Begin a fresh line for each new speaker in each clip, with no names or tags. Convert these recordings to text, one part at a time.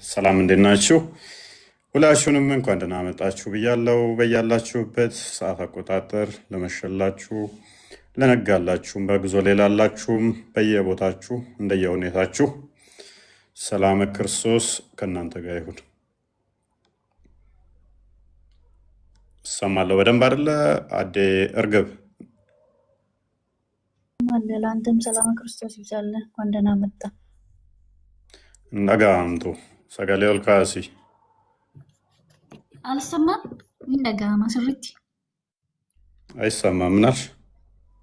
ሰላም እንዴት ናችሁ? ሁላችሁንም እንኳን ደህና መጣችሁ ብያለሁ። በያላችሁበት ሰዓት አቆጣጠር ለመሸላችሁ፣ ለነጋላችሁም፣ በጉዞ ላይ ላላችሁም በየቦታችሁ እንደየሁኔታችሁ ሰላም ክርስቶስ ከእናንተ ጋር ይሁን። እሰማለሁ በደንብ አይደለ? አዴ እርግብ
አለ ለአንተም ሰላም ክርስቶስ ይብዛልህ። እንኳን ደህና መጣ።
ነጋምቱ ሰገሌ ኦልካሲ
አልሰማም እንደጋ ማስሪት
አይሰማም። ምናልሽ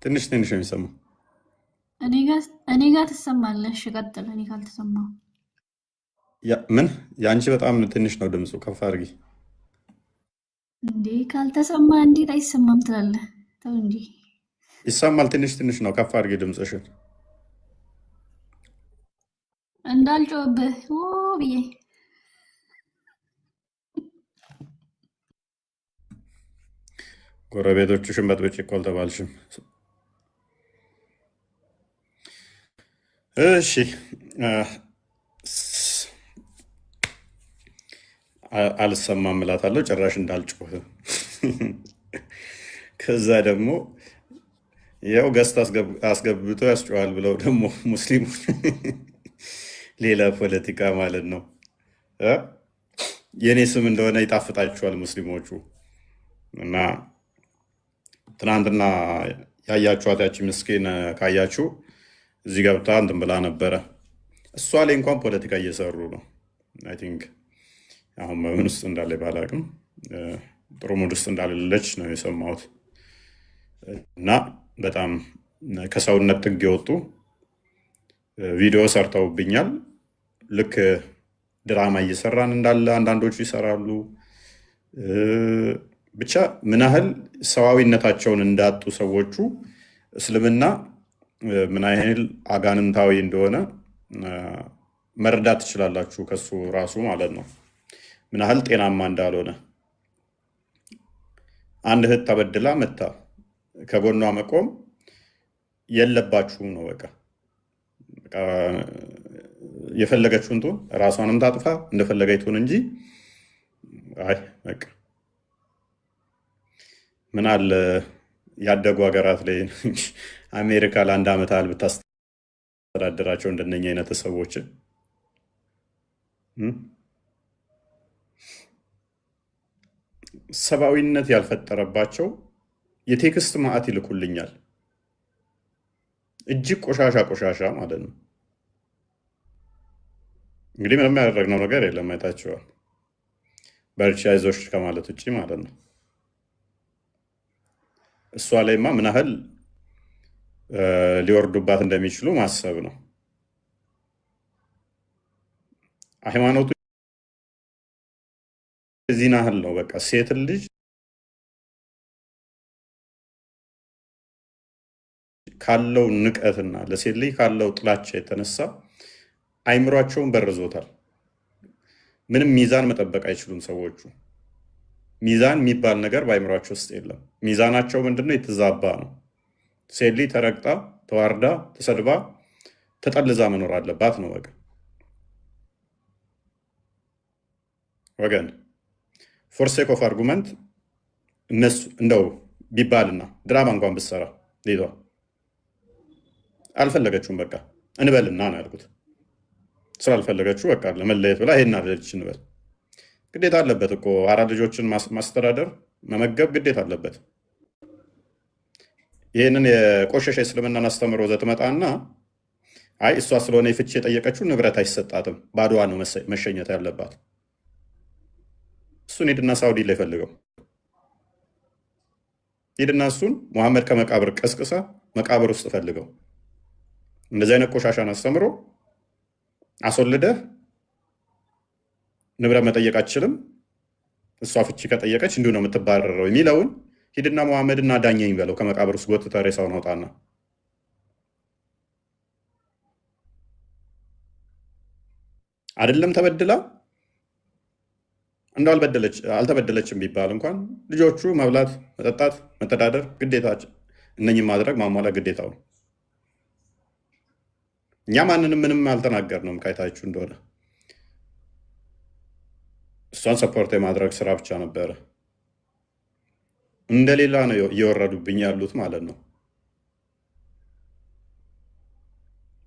ትንሽ ትንሽ ነው የሚሰማው።
እኔ ጋር ትሰማለህ። እሺ ቀጥል። እኔ ካልተሰማው
ምን የአንቺ በጣም ትንሽ ነው ድምፁ፣ ከፍ አድርጊ።
እንዴ ካልተሰማ እንዴት አይሰማም ትላለህ? ተው እንጂ
ይሰማል። ትንሽ ትንሽ ነው፣ ከፍ አድርጊ ድምፅሽን።
እንዳልጮህብህ ብዬ
ጎረቤቶችሽን በጥብጭ እኮ አልተባልሽም። እሺ አልሰማም እላታለሁ፣ ጭራሽ እንዳልጮህ። ከዛ ደግሞ ያው ገስት አስገብቶ ያስጮሃል ብለው ደግሞ ሙስሊሞች ሌላ ፖለቲካ ማለት ነው። የእኔ ስም እንደሆነ ይጣፍጣችኋል ሙስሊሞቹ። እና ትናንትና ያያችኋት ያቺ ምስኪን ካያችሁ እዚህ ገብታ እንትን ብላ ነበረ። እሷ ላይ እንኳን ፖለቲካ እየሰሩ ነው። አይ ቲንክ አሁን በምን ውስጥ እንዳለ ባላቅም ጥሩ ሙድ ውስጥ እንዳለለች ነው የሰማሁት። እና በጣም ከሰውነት ጥግ የወጡ ቪዲዮ ሰርተውብኛል። ልክ ድራማ እየሰራን እንዳለ አንዳንዶቹ ይሰራሉ። ብቻ ምን ያህል ሰዋዊነታቸውን እንዳጡ ሰዎቹ እስልምና ምን ያህል አጋንንታዊ እንደሆነ መረዳት ትችላላችሁ። ከሱ ራሱ ማለት ነው ምን ያህል ጤናማ እንዳልሆነ። አንድ እህት ተበድላ መታ ከጎኗ መቆም የለባችሁም ነው በቃ የፈለገችውን ትሁን፣ ራሷንም ታጥፋ እንደፈለገች ትሁን እንጂ አይ በቃ ምን አለ ያደጉ ሀገራት ላይ አሜሪካ ለአንድ ዓመት ያህል ብታስተዳድራቸው እንደነኛ አይነት ሰዎችን ሰብአዊነት ያልፈጠረባቸው የቴክስት ማዕት ይልኩልኛል። እጅግ ቆሻሻ ቆሻሻ ማለት ነው። እንግዲህ ምንም ያደረግነው ነገር የለም፣ አይታችኋል። በርቺ አይዞሽ ከማለት ውጭ ማለት ነው። እሷ ላይማ ምን ያህል ሊወርዱባት እንደሚችሉ ማሰብ ነው። ሃይማኖቱ እዚህን ያህል ነው። በቃ ሴትን ልጅ ካለው ንቀትና ለሴት ልጅ ካለው ጥላቻ የተነሳ አይምሯቸውን በርዞታል። ምንም ሚዛን መጠበቅ አይችሉም ሰዎቹ። ሚዛን የሚባል ነገር በአይምሯቸው ውስጥ የለም። ሚዛናቸው ምንድነው? የተዛባ ነው። ሴት ልጅ ተረግጣ፣ ተዋርዳ፣ ተሰድባ፣ ተጠልዛ መኖር አለባት ነው በቃ። ወገን ፎርሴክ ኦፍ አርጉመንት እነሱ እንደው ቢባልና ድራማ እንኳን ብትሰራ ሌቷ አልፈለገችውም። በቃ እንበልና ነው ያልኩት። ስላልፈለገችው በቃ ለመለየት ብላ ይሄን አለች እንበል። ግዴታ አለበት እኮ 4 ልጆችን ማስተዳደር መመገብ ግዴታ አለበት። ይህንን የቆሸሸ እስልምናን አስተምሮ ዘትመጣና አይ እሷ ስለሆነ የፍቺ የጠየቀችው ንብረት አይሰጣትም፣ ባዶዋ ነው መሸኘት ያለባት። እሱን ሂድና ሳውዲ ላይ ፈልገው፣ ሂድና እሱን ሙሐመድ ከመቃብር ቀስቅሳ መቃብር ውስጥ ፈልገው። እንደዚህ አይነት ቆሻሻን አስተምሮ አስወልደህ ንብረት መጠየቅ አትችልም፣ እሷ ፍቺ ከጠየቀች እንዲሁ ነው የምትባረረው የሚለውን ሂድና ሙሐመድና ዳኘኝ በለው። ከመቃብር ውስጥ ጎትተህ ሬሳውን አውጣና አይደለም ተበድላ እንደው አልተበደለችም ቢባል እንኳን ልጆቹ መብላት፣ መጠጣት፣ መተዳደር ግዴታ፣ እነኝም ማድረግ ማሟላት ግዴታው ነው። እኛ ማንንም ምንም አልተናገርንም። ካይታችሁ እንደሆነ እሷን ሰፖርት የማድረግ ስራ ብቻ ነበረ። እንደሌላ ነው እየወረዱብኝ ያሉት ማለት ነው።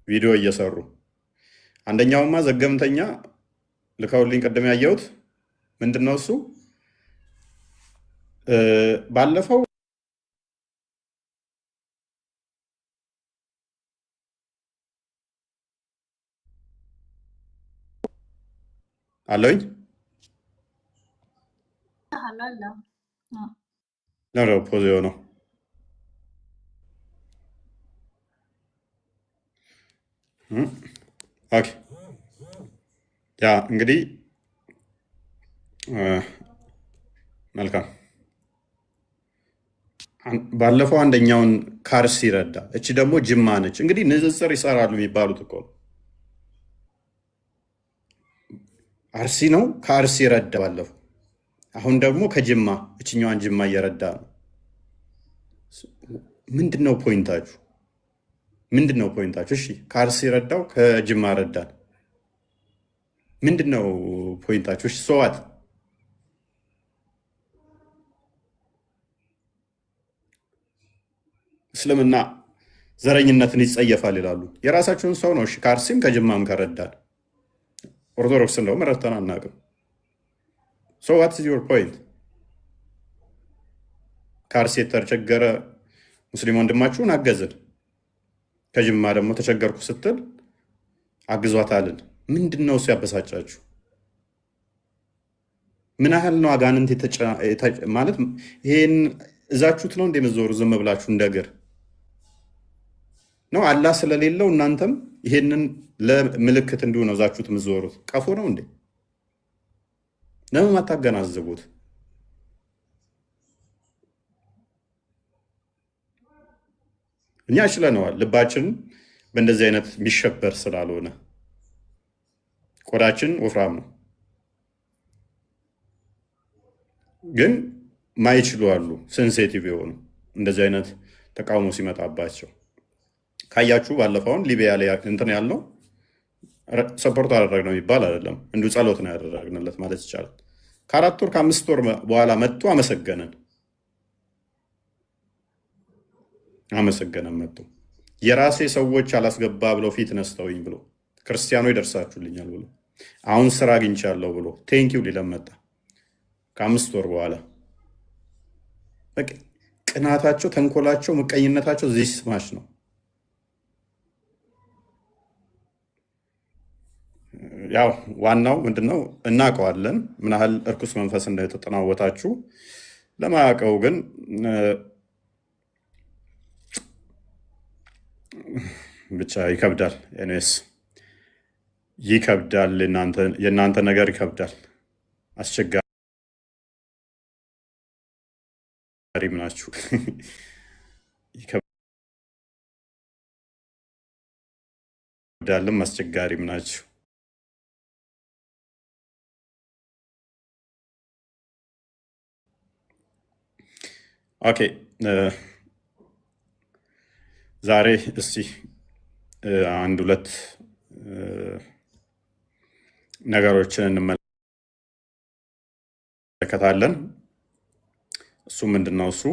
ቪዲዮ እየሰሩ አንደኛውማ ዘገምተኛ ልከውልኝ ቅድም ያየሁት ምንድነው እሱ ባለፈው አለኝ ነው ፖዝ የሆነው ኦኬ። ያ እንግዲህ መልካም ባለፈው አንደኛውን ካርሲ ረዳ፣ እቺ ደግሞ ጅማ ነች። እንግዲህ ንጽጽር ይሰራሉ የሚባሉት እኮ አርሲ ነው ከአርሲ ረዳ ባለፈው፣ አሁን ደግሞ ከጅማ እችኛዋን ጅማ እየረዳ ነው። ምንድነው ፖይንታችሁ? ምንድነው ፖይንታችሁ? እሺ ከአርሲ ረዳው ከጅማ ረዳን፣ ምንድነው ፖይንታችሁ? እሺ ሰዋት እስልምና ዘረኝነትን ይጸየፋል ይላሉ። የራሳችሁን ሰው ነው። እሺ ከአርሲም ከጅማም ከረዳን፣ ኦርቶዶክስ እንደውም ረድተን አናውቅም። ሶ ዋትስ ዮር ፖይንት? ከአርሲ የተቸገረ ሙስሊም ወንድማችሁን አገዝን፣ ከጅማ ደግሞ ተቸገርኩ ስትል አግዟታልን። ምንድን ነው እሱ ያበሳጫችሁ? ምን ያህል ነው አጋንንት ማለት? ይሄን እዛችሁት ነው እንደምትዞሩ ዝም ብላችሁ እንደግር ነው? አላህ ስለሌለው እናንተም ይሄንን ለምልክት እንዲሁ ነው እዛችሁት የምትዞሩት? ቀፎ ነው እንዴ? ለምን አታገናዝቡት? እኛ ችለነዋል። ልባችን በእንደዚህ አይነት የሚሸበር ስላልሆነ ቆዳችን ወፍራም ነው። ግን ማይችሉ አሉ፣ ሴንሲቲቭ የሆኑ እንደዚህ አይነት ተቃውሞ ሲመጣባቸው ካያችሁ። ባለፈውን ሊቢያ ላይ እንትን ያልነው ሰፖርት አደረግነው የሚባል አይደለም፣ እንዲሁ ጸሎት ነው ያደረግንለት ማለት ይቻላል። ከ4 ወር ከ5 ወር በኋላ መጥቶ አመሰገነን መጥቶ የራሴ ሰዎች አላስገባ ብለው ፊት ነስተውኝ ብሎ ክርስቲያኖ ይደርሳችሁልኛል ብሎ አሁን ስራ አግኝቻለሁ ብሎ ቴንኪው ሊለን መጣ ከ5 ወር በኋላ። ቅናታቸው፣ ተንኮላቸው፣ ምቀኝነታቸው ዚህ ስማች ነው። ያው ዋናው ምንድነው እናውቀዋለን ምን ያህል እርኩስ መንፈስ እንደተጠናወታችሁ። ለማያውቀው ግን ብቻ ይከብዳል። ኤኒዌይስ ይከብዳል። የእናንተ ነገር ይከብዳል። አስቸጋሪም ናችሁ። ይከብዳልም አስቸጋሪም ናችሁ። ኦኬ ዛሬ እስቲ 1-2 ነገሮችን እንመለከታለን። እሱ ምንድነው? እሱ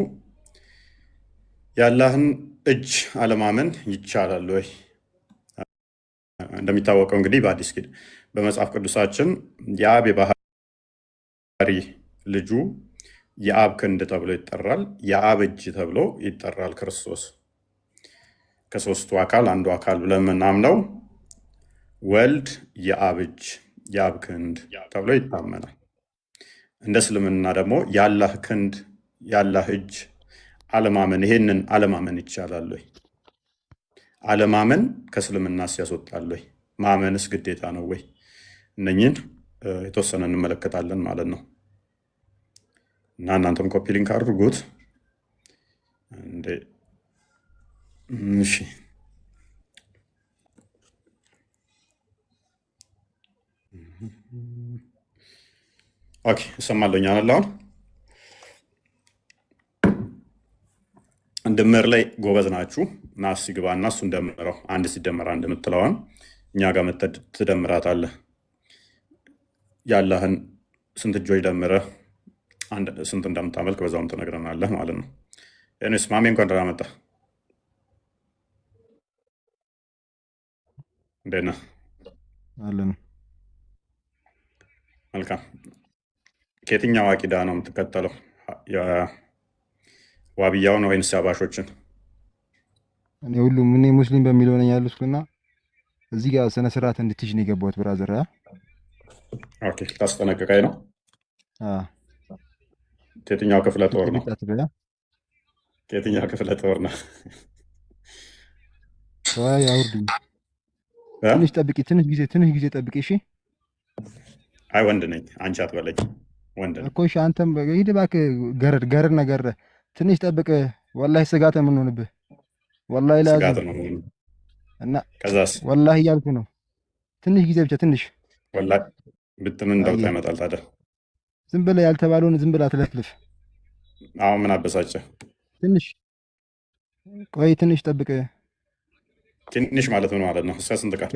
የአላህን እጅ አለማመን ይቻላል ወይ? እንደሚታወቀው እንግዲህ በአዲስ ኪዳን በመጽሐፍ ቅዱሳችን የአብ የባህሪ ልጁ የአብ ክንድ ተብሎ ይጠራል። የአብ እጅ ተብሎ ይጠራል። ክርስቶስ ከሶስቱ አካል አንዱ አካል ብለን የምናምነው ወልድ የአብ እጅ የአብ ክንድ ተብሎ ይታመናል። እንደ እስልምና ደግሞ የአላህ ክንድ የአላህ እጅ አለማመን፣ ይሄንን አለማመን ይቻላል ወይ? አለማመን ከእስልምናስ ያስወጣል ወይ? ማመንስ ግዴታ ነው ወይ? እነኝን የተወሰነ እንመለከታለን ማለት ነው። እና እናንተም ኮፒ ሊንክ አድርጉት። እሺ ኦኬ፣ እሰማለሁ። አሁን ድምር ላይ ጎበዝ ናችሁ እና ሲግባ እና እሱ እንደምረው 1 ሲደመር 1 የምትለዋን እኛ ጋር መተህ ትደምራታለህ። የአላህን ስንት እጆች ደምረህ ስንት እንደምታመልክ በዛውም ትነግረናለህ ማለት ነው። እኔስ ማሜ እንኳን ደህና መጣህ። እንዴት ነህ?
አለን።
መልካም። ከየትኛው አቂዳ ነው የምትከተለው? የዋብያውን ወይንስ አባሾችን?
እኔ ሁሉም እኔ ሙስሊም በሚለው ነኝ ያሉትና እዚህ ጋር ስነ ስርዓት እንድትይዥ ነው የገባሁት ብራዘር።
ኦኬ፣ ታስጠነቅቀኝ ነው። ከየትኛው ክፍለ ጦር ነው? ከየትኛው ክፍለ ጦር ነው?
አውርዱኝ። ትንሽ ጊዜ ጠብቂ። እሺ።
አይ ወንድ ነኝ፣ አንቺ አትበለኝ። ወንድ ነኝ
እኮ። እሺ፣ አንተም ሂድ እባክህ። ገረድ ነገር ትንሽ ጠብቅ። ወላሂ ስጋት ነው የምንሆንብህ። ወላሂ
ስጋት ነው
እና
ከዛስ?
ወላሂ እያልኩ ነው። ትንሽ ጊዜ ብቻ ትንሽ።
ወላሂ ብትምን እንደውጥ ያመጣል ታዲያ።
ዝም ብለህ ያልተባለውን ዝም ብለህ አትለፍልፍ።
አሁን ምን አበሳጨ?
ትንሽ ቆይ፣ ትንሽ ጠብቅ።
ትንሽ ማለት ምን ማለት ነው? እስከ ስንት ቀን?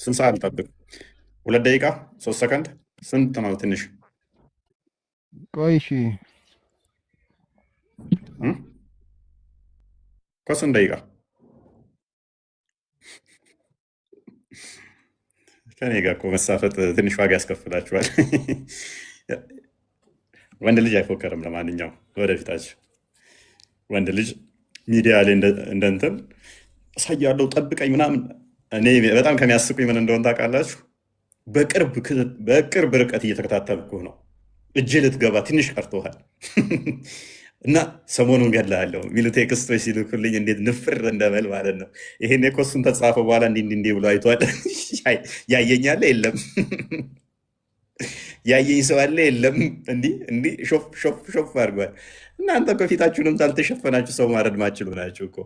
ስንት ሰዓት ልጠብቅ? 2 ደቂቃ 3 ሰከንድ? ስንት ነው ትንሽ?
ቆይ እሺ፣
ከስንት ደቂቃ? ከኔ ጋር እኮ መሳፈጥ ትንሽ ዋጋ ያስከፍላችኋል። ወንድ ልጅ አይፎከርም። ለማንኛውም ወደፊታችሁ ወንድ ልጅ ሚዲያ ላይ እንደንትን እሳያለሁ ጠብቀኝ ምናምን። እኔ በጣም ከሚያስቁኝ ምን እንደሆን ታውቃላችሁ? በቅርብ ርቀት እየተከታተልኩ ነው። እጅ ልትገባ ትንሽ ቀርቶሃል እና ሰሞኑን ገድልሃለሁ የሚሉ ቴክስቶች ሲልኩልኝ እንዴት ንፍር እንደመል ማለት ነው። ይሄን እኮ እሱን ተጻፈ በኋላ እንዲህ ብሎ አይቷል። ያየኝ አለ የለም? ያየኝ ሰው አለ የለም? እንዲህ ሾፍ አድርጓል። እናንተ እኮ ፊታችሁንም ሳልተሸፈናችሁ ሰው ማረድ ማችሉ ናችሁ እኮ።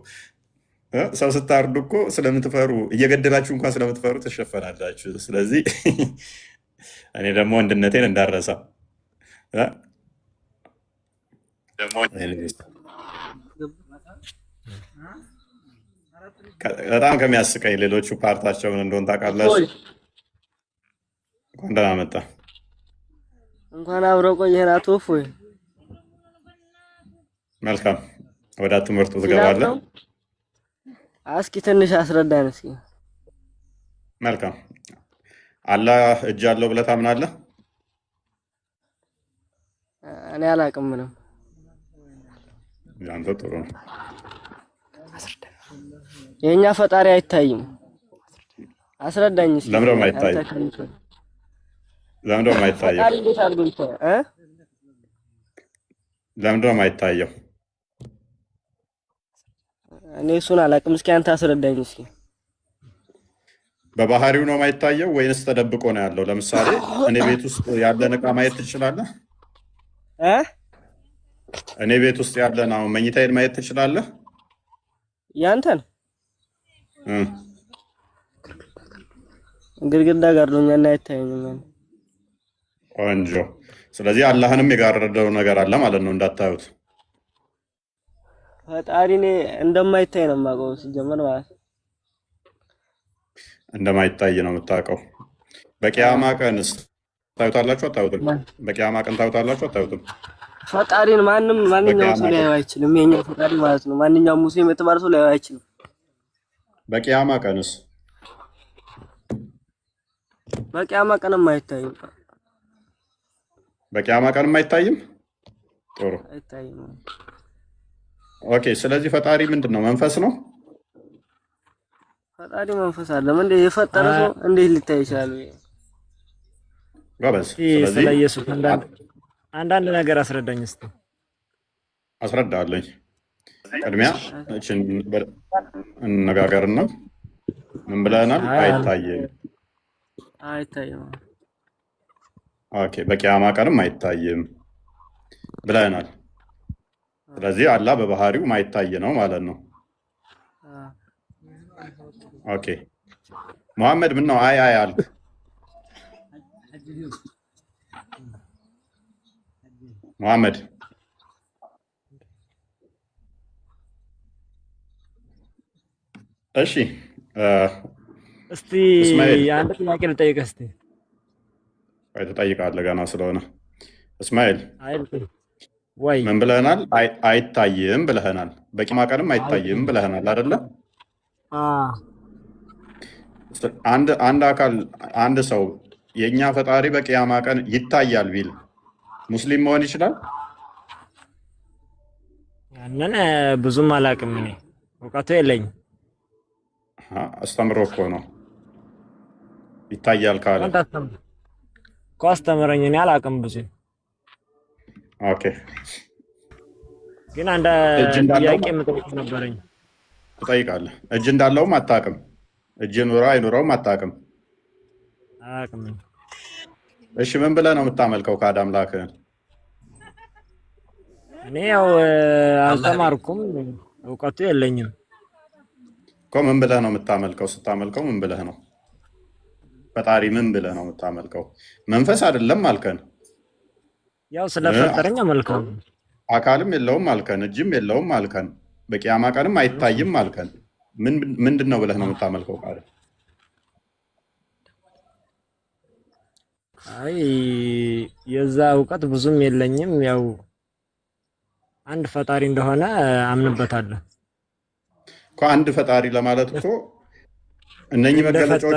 ሰው ስታርዱ እኮ ስለምትፈሩ እየገደላችሁ እንኳን ስለምትፈሩ ትሸፈናላችሁ። ስለዚህ እኔ ደግሞ ወንድነቴን እንዳረሳ በጣም ከሚያስቀኝ ሌሎቹ ፓርታቸውን እንደሆን ታውቃላችሁ። እንኳን ደህና መጣ።
እንኳን አብረው ቆየን አቶ እፎይ።
መልካም፣ ወደ ትምህርቱ ትገባለህ።
እስኪ ትንሽ አስረዳን እስኪ።
መልካም። አላህ እጅ አለው ብለህ ታምናለህ?
እኔ አላውቅም ምንም።
ያንተ ጥሩ ነው።
የኛ ፈጣሪ አይታይም። አስረዳኝ እስኪ።
ለምን ነው አይታይም? ለምን ነው አይታየው?
ፈጣሪ እንዴት አድርጎ ይታያል?
ለምን ነው አይታየው?
እኔ እሱን አላውቅም። እስኪ አንተ አስረዳኝ እስኪ።
በባህሪው ነው የማይታየው ወይንስ ተደብቆ ነው ያለው? ለምሳሌ እኔ ቤት ውስጥ ያለን ዕቃ ማየት ትችላለህ? እኔ ቤት ውስጥ ያለን አሁን መኝታዬን ማየት ትችላለህ?
ያንተን ግድግዳ ጋር ነው እና አይታየኝም።
ቆንጆ። ስለዚህ አላህንም የጋረደው ነገር አለ ማለት ነው እንዳታዩት።
ፈጣሪ እኔ እንደማይታይ ነው የማውቀው ሲጀመር ማለት
እንደማይታይ ነው የምታውቀው። በቂያማ ቀንስ ታዩታላችሁ አታዩትም? በቂያማ ቀን ታዩታላችሁ አታዩትም?
ፈጣሪን ማንኛውም ሰው ሊያየው አይችልም። የኛ ፈጣሪ ማለት ነው ማንኛውም ሙስሊም የተባለ ሰው ሊያየው አይችልም።
በቂያማ ቀንስ?
በቂያማ ቀንም አይታይም።
በቂያማ ቀንም አይታይም? ጥሩ
አይታይም።
ኦኬ። ስለዚህ ፈጣሪ ምንድን ነው? መንፈስ ነው?
ፈጣሪ መንፈስ አይደለም እንዴ? የፈጠረ ሰው እንዴት ሊታይ ይችላል?
ጎበዝ።
ስለ ኢየሱስ አንዳንድ ነገር አስረዳኝ እስቲ።
አስረዳለኝ። ቅድሚያ እችን እንነጋገርና ምን ብለናል? አይታይም።
አይታይም።
ኦኬ። በቂያማ ቀንም አይታይም ብለናል። ስለዚህ አላህ በባህሪው ማይታይ ነው ማለት ነው። ኦኬ። መሐመድ ምን ነው አይ አልክ? መሐመድ እሺ፣
እስቲ አንድ ጥያቄ ልጠይቅህ እስቲ።
ትጠይቃለህ ገና ስለሆነ። እስማኤል
ወይ
ምን ብለህናል? አይታይም ብለህናል። በቂያማ ቀንም አይታይም ብለህናል አይደለ? አንድ አካል አንድ ሰው የእኛ ፈጣሪ በቂያማ ቀን ይታያል ቢል ሙስሊም መሆን ይችላል?
ያንን ብዙም አላውቅም፣ እኔ እውቀቱ የለኝም።
አስተምሮ እኮ ነው ይታያል ካለ
እኮ አስተምረኝ። እኔ አላውቅም ብዙ።
ኦኬ፣
ግን አንድ ጥያቄ የምጠይቅ ነበረኝ።
ትጠይቃለህ? እጅ እንዳለውም አታውቅም። እጅ ኑሮ አይኑረውም አታውቅም።
አላውቅም።
እሺ ምን ብለህ ነው የምታመልከው ካድ አምላክህን?
እኔ ያው አልተማርኩም፣ እውቀቱ የለኝም
እኮ። ምን ብለህ ነው የምታመልከው? ስታመልከው ምን ብለህ ነው? ፈጣሪ ምን ብለህ ነው የምታመልከው? መንፈስ አይደለም አልከን።
ያው ስለፈጠረኝ አመልከው።
አካልም የለውም አልከን፣ እጅም የለውም አልከን፣ በቂያማ ቀንም አይታይም አልከን። ምንድን ነው ብለህ ነው የምታመልከው? ካለ
አይ የዛ እውቀት ብዙም የለኝም። ያው አንድ ፈጣሪ እንደሆነ አምንበታለሁ
እኮ። አንድ ፈጣሪ ለማለት እኮ እነኚህ መገለጫዎች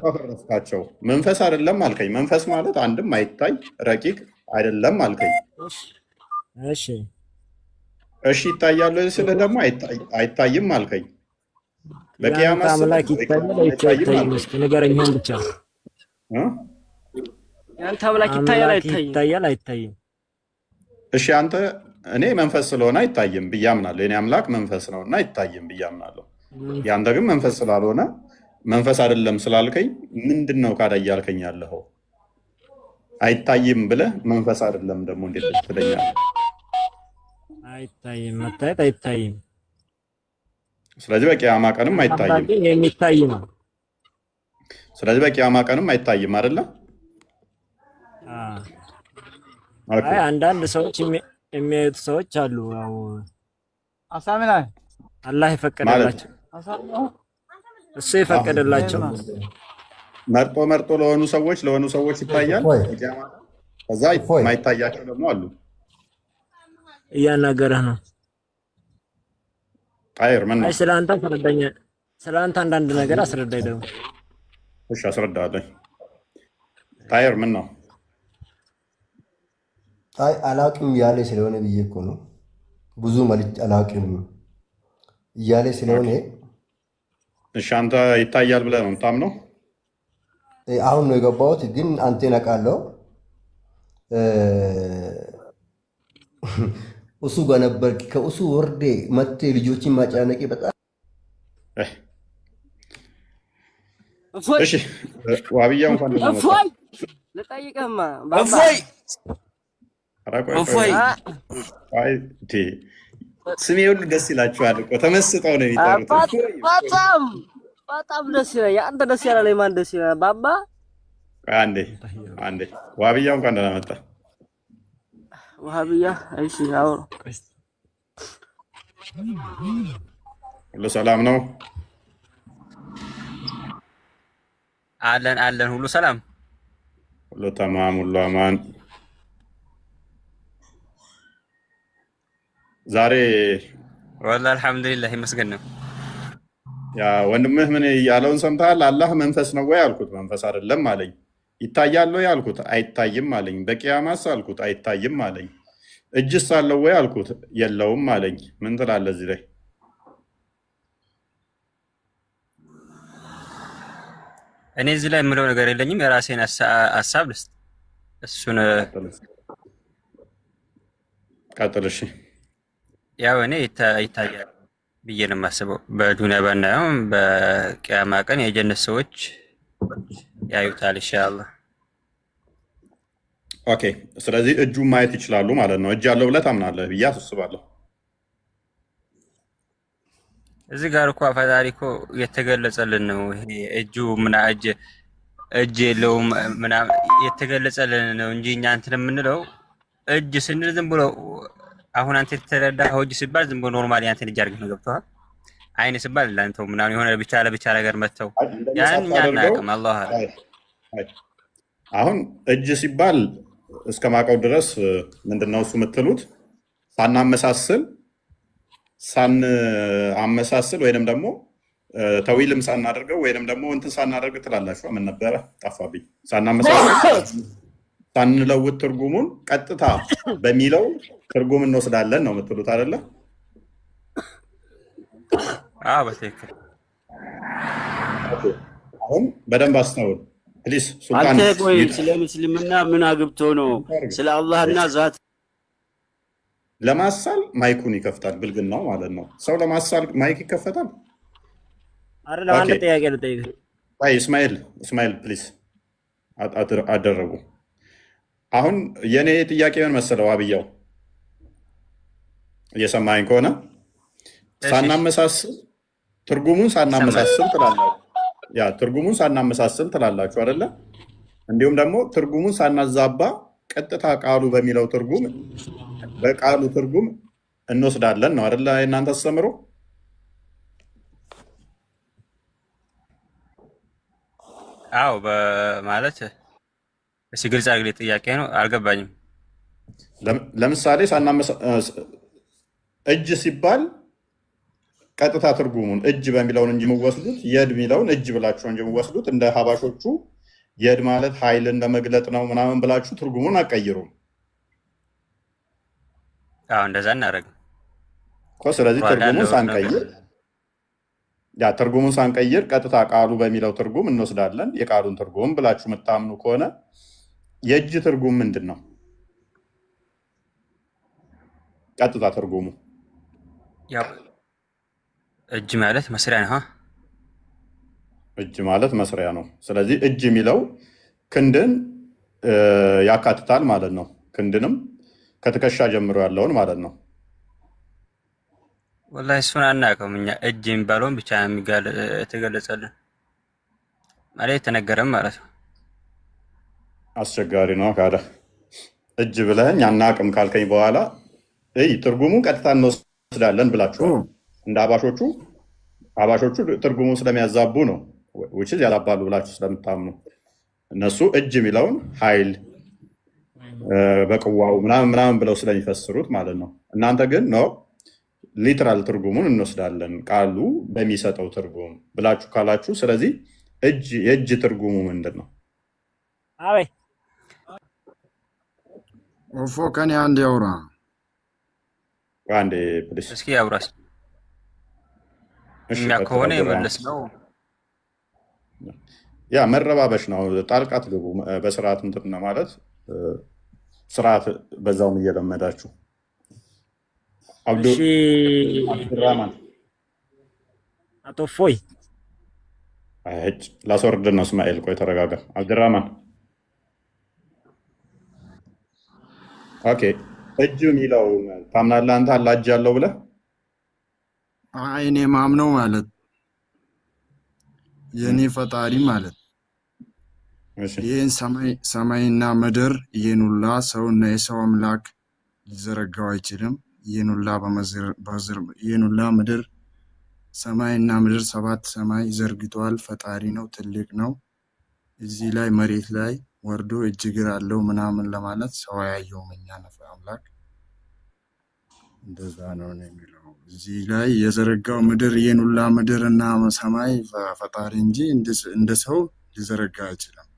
ፈረስካቸው። መንፈስ አይደለም አልከኝ። መንፈስ ማለት አንድም አይታይ ረቂቅ አይደለም አልከኝ።
እሺ
እሺ ይታያል ስልህ ደግሞ አይታይም አልከኝ። በቂያማ
አምላክ ይታያል አይታይም? እስኪ ንገረኝ ብቻ።
ያንተ አምላክ ይታያል
አይታይም?
እሺ አንተ እኔ መንፈስ ስለሆነ አይታይም ብዬ አምናለሁ። የኔ አምላክ መንፈስ ነውና አይታይም ብዬ አምናለሁ። ያንተ ግን መንፈስ ስላልሆነ መንፈስ አይደለም ስላልከኝ ምንድን ነው ካዳ እያልከኝ ያለኸው? አይታይም ብለህ መንፈስ አይደለም ደግሞ እንዴት ትለኛለህ?
አይታይም፣ መታየት አይታይም።
ስለዚህ በቂያማ ቀንም አይታይም።
የሚታይ ነው።
ስለዚህ በቂያማ ቀንም አይታይም አይደለ?
አይ አንዳንድ ሰዎች የሚያዩት ሰዎች አሉ። ያው አላህ የፈቀደላቸው እሱ የፈቀደላቸው
መርጦ ለሆኑ ሰዎች ይታያል። ከዛ የማይታያቸው ደግሞ አሉ።
እያናገረህ ነው።
ጣይር ምን ነው?
አይ ስለአንተ አስረዳኝ። ስለአንተ አንዳንድ ነገር አስረዳኝ ደግሞ።
እሺ አስረዳለኝ። ጣይር ምን ነው?
አይ አላውቅም እያለ ስለሆነ ብዬ እኮ ነው። ብዙ መልዕክት አላውቅም እያለ ስለሆነ።
እሺ አንተ ይታያል ብለህ ነው የምታምነው?
አሁን ነው የገባሁት፣ ግን አንተን አውቃለሁ። እሱ ጋር ነበርክ። ከእሱ ወርዴ መቴ ልጆችን ማጫነቄ በጣም
እሺ። ዋብያ እንኳን
ልጠይቅህማ
ስሜ ሁሉ ደስ ይላችኋል እኮ ተመስጠው ነው የሚጠሩት።
በጣም ደስ ይላል። የአንተ ደስ ያለ ማን ደስ ይላል? ባባ
አንዴ ዋብያ እንኳን ደህና መጣ።
ዋብያ እሺ፣ አውሮ
ሁሉ ሰላም ነው?
አለን ሁሉ ሰላም፣
ሁሉ ተማም፣ ሁሉ አማን። ዛሬ
ወላሂ አልሐምዱሊላህ ይመስገን ነው።
ያ ወንድምህ ምን ያለውን ሰምተሃል? አላህ መንፈስ ነው ወይ አልኩት። መንፈስ አይደለም አለኝ። ይታያል ወይ አልኩት። አይታይም አለኝ። በቂያማስ አልኩት። አይታይም አለኝ። እጅስ አለው ወይ አልኩት። የለውም አለኝ። ምን ትላለህ እዚህ ላይ?
እኔ እዚህ ላይ የምለው ነገር የለኝም። የራሴን ሀሳብ ልስጥ። እሱን
ቀጥል። እሺ
ያው እኔ ይታያል ብዬ ነው የማስበው። በዱንያ ባናየውም በቂያማ ቀን የጀነት ሰዎች ያዩታል ኢንሻአላህ።
ኦኬ፣ ስለዚህ እጁን ማየት ይችላሉ ማለት ነው። እጅ አለው ብለህ ታምናለህ ብዬ አስባለሁ።
እዚህ ጋር እኮ ፈጣሪ እኮ የተገለጸልን ነው። ይሄ እጁ እጅ የለውም ምናምን የተገለጸልን ነው እንጂ እኛ እንትን የምንለው እጅ ስንል ዝም ብሎ አሁን አንተ የተረዳኸው እጅ ሲባል ዝም ብሎ ኖርማሊ አንተን እጅ አድርገህ ነው። ገብቶሃል? አይን ሲባል ለአንተው ምናምን የሆነ ለብቻ ነገር መተው ያን እኛ አናውቅም። አላህ
አሁን እጅ ሲባል እስከማቀው ድረስ ምንድነው እሱ የምትሉት ሳናመሳስል ወይንም ደግሞ ተዊልም ሳናደርገው ወይንም ደግሞ እንትን ሳናደርግ ትላላችሁ። ምን ነበረ ጠፋብኝ። ሳናመሳስል ሳንለውጥ ትርጉሙን ቀጥታ በሚለው ትርጉም እንወስዳለን ነው የምትሉት አይደለ?
በትክክል።
አሁን በደንብ አስተውል ፕሊስ። ሱልጣን
አንተ ቆይ ስለ ሙስሊምና ምን አግብቶ ነው ስለ አላህና ዛት
ለማሳል ማይኩን ይከፍታል? ብልግናው ማለት ነው። ሰው ለማሳል ማይክ ይከፈታል?
አረ አንድ ጥያቄ ልጠይቅ።
እስማኤል ፕሊስ አደረጉ። አሁን የኔ ጥያቄ ምን መሰለው? አብያው እየሰማኝ ከሆነ ሳናመሳስል ትርጉሙን ሳናመሳስል ትላላችሁ። ያ ትርጉሙን ሳናመሳስል ትላላችሁ አይደለ? እንዲሁም ደግሞ ትርጉሙን ሳናዛባ ቀጥታ ቃሉ በሚለው ትርጉም በቃሉ ትርጉም እንወስዳለን ነው አይደለ? እናንተ አስተምሩ።
አዎ በማለት እሺ፣ ግልጽ አድርግልኝ። ጥያቄ ነው አልገባኝም።
ለምሳሌ እጅ ሲባል ቀጥታ ትርጉሙን እጅ በሚለውን እንጂ የምወስዱት የድ ሚለውን እጅ ብላችሁ እንጂ የምወስዱት እንደ ሀባሾቹ የድ ማለት ኃይልን ለመግለጥ ነው ምናምን ብላችሁ ትርጉሙን አቀይሩም።
እንደዛ እናደርግ
እኮ። ስለዚህ ትርጉሙን ሳንቀይር ቀጥታ ቃሉ በሚለው ትርጉም እንወስዳለን። የቃሉን ትርጉም ብላችሁ የምታምኑ ከሆነ የእጅ ትርጉም ምንድን ነው? ቀጥታ ትርጉሙ
እጅ ማለት መስሪያ ነው።
እጅ ማለት መስሪያ ነው። ስለዚህ እጅ የሚለው ክንድን ያካትታል ማለት ነው። ክንድንም ከትከሻ ጀምሮ ያለውን ማለት ነው።
ወላሂ እሱን አናውቅም እኛ። እጅ የሚባለውን ብቻ የተገለጸልን ማለት የተነገረም ማለት ነው።
አስቸጋሪ ነው ካለ እጅ ብለኝ አናውቅም ካልከኝ በኋላ ትርጉሙን ቀጥታ እንወስዳለን ብላችኋል። እንደ አባሾቹ ትርጉሙን ስለሚያዛቡ ነው ውጭ ያላባሉ ብላችሁ ስለምታምኑ እነሱ እጅ የሚለውን ኃይል በቅዋው ምናምን ብለው ስለሚፈስሩት ማለት ነው። እናንተ ግን ነው ሊትራል ትርጉሙን እንወስዳለን ቃሉ በሚሰጠው ትርጉም ብላችሁ ካላችሁ፣ ስለዚህ የእጅ ትርጉሙ ምንድን ነው?
አቤት
ኦፎ ከኔ አንድ ያውራ
አንዴ ፕሊስ።
እስኪ ያውራስ እኛ ከሆነ የመለስ ነው።
ያ መረባበሽ ነው። ጣልቃ ትገቡ በስርዓት እንትን ነው ማለት ስርዓት በዛውም እየለመዳችሁ አብዱራህማን
አቶ ፎይ
ላስወርድ ነው። እስማኤል ቆይ ተረጋጋ። አብዱራህማን ኦኬ። እጅ የሚለው ታምናለህ አንተ? አላህ እጅ ያለው ብለህ?
እኔ ማምነው ማለት የኔ ፈጣሪ ማለት ይህን ሰማይና ምድር ይህን ሁላ ሰውና የሰው አምላክ ሊዘረጋው አይችልም። ይህን ሁላ ምድር ሰማይና ምድር 7 ሰማይ ዘርግቷል። ፈጣሪ ነው፣ ትልቅ ነው። እዚህ ላይ መሬት ላይ ወርዶ እጅ እግር አለው ምናምን ለማለት ሰው ያየው እኛ ነፈ አምላክ እንደዛ ነው የሚለው። እዚህ ላይ የዘረጋው ምድር ይህን ሁላ ምድር እና ሰማይ ፈጣሪ እንጂ እንደ ሰው ሊዘረጋ አይችልም።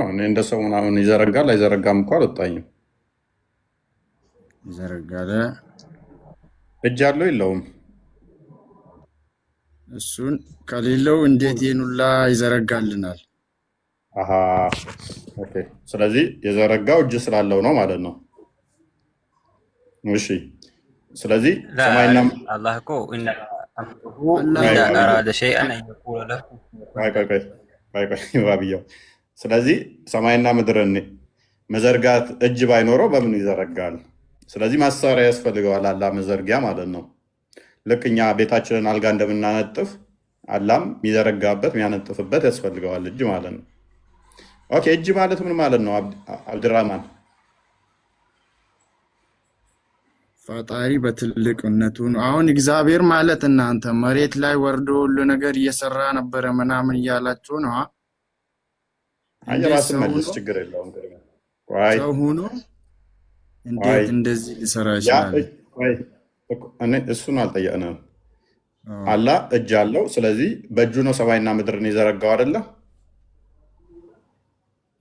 እኔ እንደ ሰው ምናምን ይዘረጋል አይዘረጋም እኮ አልወጣኝም።
ይዘረጋል።
እጅ አለው የለውም?
እሱን ከሌለው እንዴት ይህን ሁላ ይዘረጋልናል?
ኦኬ። ስለዚህ የዘረጋው እጅ ስላለው ነው ማለት ነው። እሺ። ስለዚህ ሰማይና
አላህ እኮ አራደ ሸይአን አይቁለ ለሁ
ባብያው። ስለዚህ ሰማይና ምድርን መዘርጋት እጅ ባይኖረው በምን ይዘረጋል? ስለዚህ ማሰሪያ ያስፈልገዋል አላህ መዘርጊያ ማለት ነው። ልክ እኛ ቤታችንን አልጋ እንደምናነጥፍ አላህም የሚዘረጋበት የሚያነጥፍበት ያስፈልገዋል እጅ ማለት ነው። ኦኬ። እጅ ማለት ምን ማለት ነው አብድራህማን?
ፈጣሪ በትልቅነቱ ነው። አሁን እግዚአብሔር ማለት እናንተ መሬት ላይ ወርዶ ሁሉ ነገር እየሰራ ነበረ ምናምን እያላችሁ ነው።
ራስን መልስ፣ ችግር የለውም።
ሰው ሆኖ እንዴት እንደዚህ ሊሰራ ይችላል?
እሱን አልጠየቅንም። አላህ እጅ አለው። ስለዚህ በእጁ ነው ሰማይና ምድርን የዘረጋው አይደለ?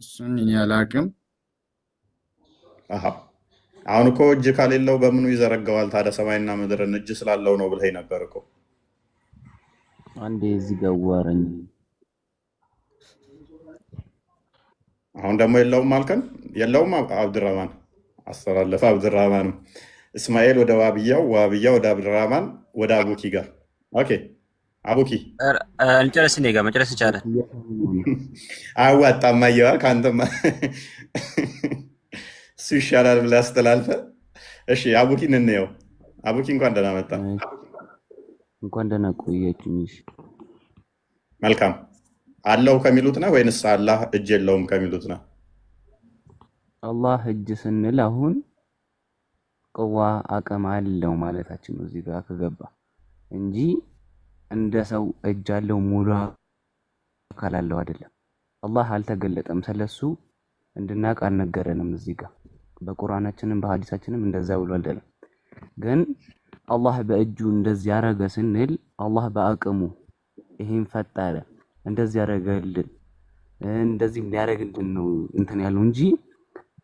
እሱን እኔ አላቅም።
አሁን እኮ እጅ ካሌለው በምኑ ይዘረጋዋል ታዲያ? ሰማይና ምድርን እጅ ስላለው ነው ብለህ ነበር እኮ።
አንዴ እዚህ ጋር ዋረኝ።
አሁን ደግሞ የለውም አልከን። የለውም አብድራህማን አስተላለፈ። አብድራህማንም እስማኤል ወደ ዋብያው፣ ዋብያ ወደ አብድራህማን፣ ወደ አቡኪ ጋር። ኦኬ አቡኪ
እንጨርስ፣ እኔ ጋር መጨረስ ይቻላል።
አያዋጣም። አየዋ ከአንተማ እሱ ይሻላል ብለህ አስተላልፈህ። እሺ አቡኪን እንየው። አቡኪ እንኳን ደህና መጣ።
እንኳን ደህና ቆያችሁኝ።
መልካም። አለው ከሚሉት ነህ ወይንስ አላህ እጅ የለውም ከሚሉት ነህ?
አላህ እጅ ስንል አሁን ቅዋ አቅም አለው ማለታችን ነው እዚህ ጋር ከገባ እንጂ እንደ ሰው እጅ አለው ሙሉ አካል አለው አይደለም። አላህ አልተገለጠም፣ ስለሱ እንድናቅ አልነገረንም። እዚህ ጋር በቁርአናችንም በሐዲሳችንም እንደዛ ብሎ አይደለም። ግን አላህ በእጁ እንደዚህ ያረገ ስንል አላህ በአቅሙ ይሄን ፈጠረ፣ እንደዚህ ያረገልን፣ እንደዚህ ሊያረግልን ነው እንትን ያለው እንጂ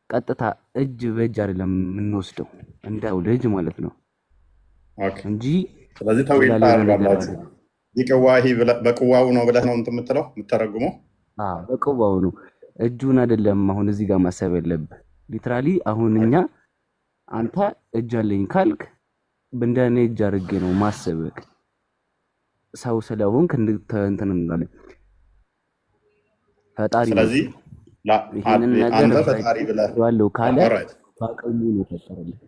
ቀጥታ እጅ በእጅ አይደለም የምንወስደው እንደው ልጅ ማለት ነው እንጂ።
ስለዚህ ተውሂድ ታደርጋላችሁ። ይቅዋሂ በቅዋው ነው ብለህ ነው እንትን የምትለው የምትተረጉመው?
በቅዋው ነው፣ እጁን አይደለም። አሁን እዚህ ጋር ማሰብ ያለብህ ሊትራሊ አሁን እኛ አንተ እጅ አለኝ ካልክ እንደኔ እጅ አድርጌ ነው ማሰብክ። ሰው ስለሆንክ እንትን እንላለን ፈጣሪ።
ስለዚህ አንተ ፈጣሪ ብለህ
ያለው ካለ በአቅሙ ነው ተፈጠረልህ።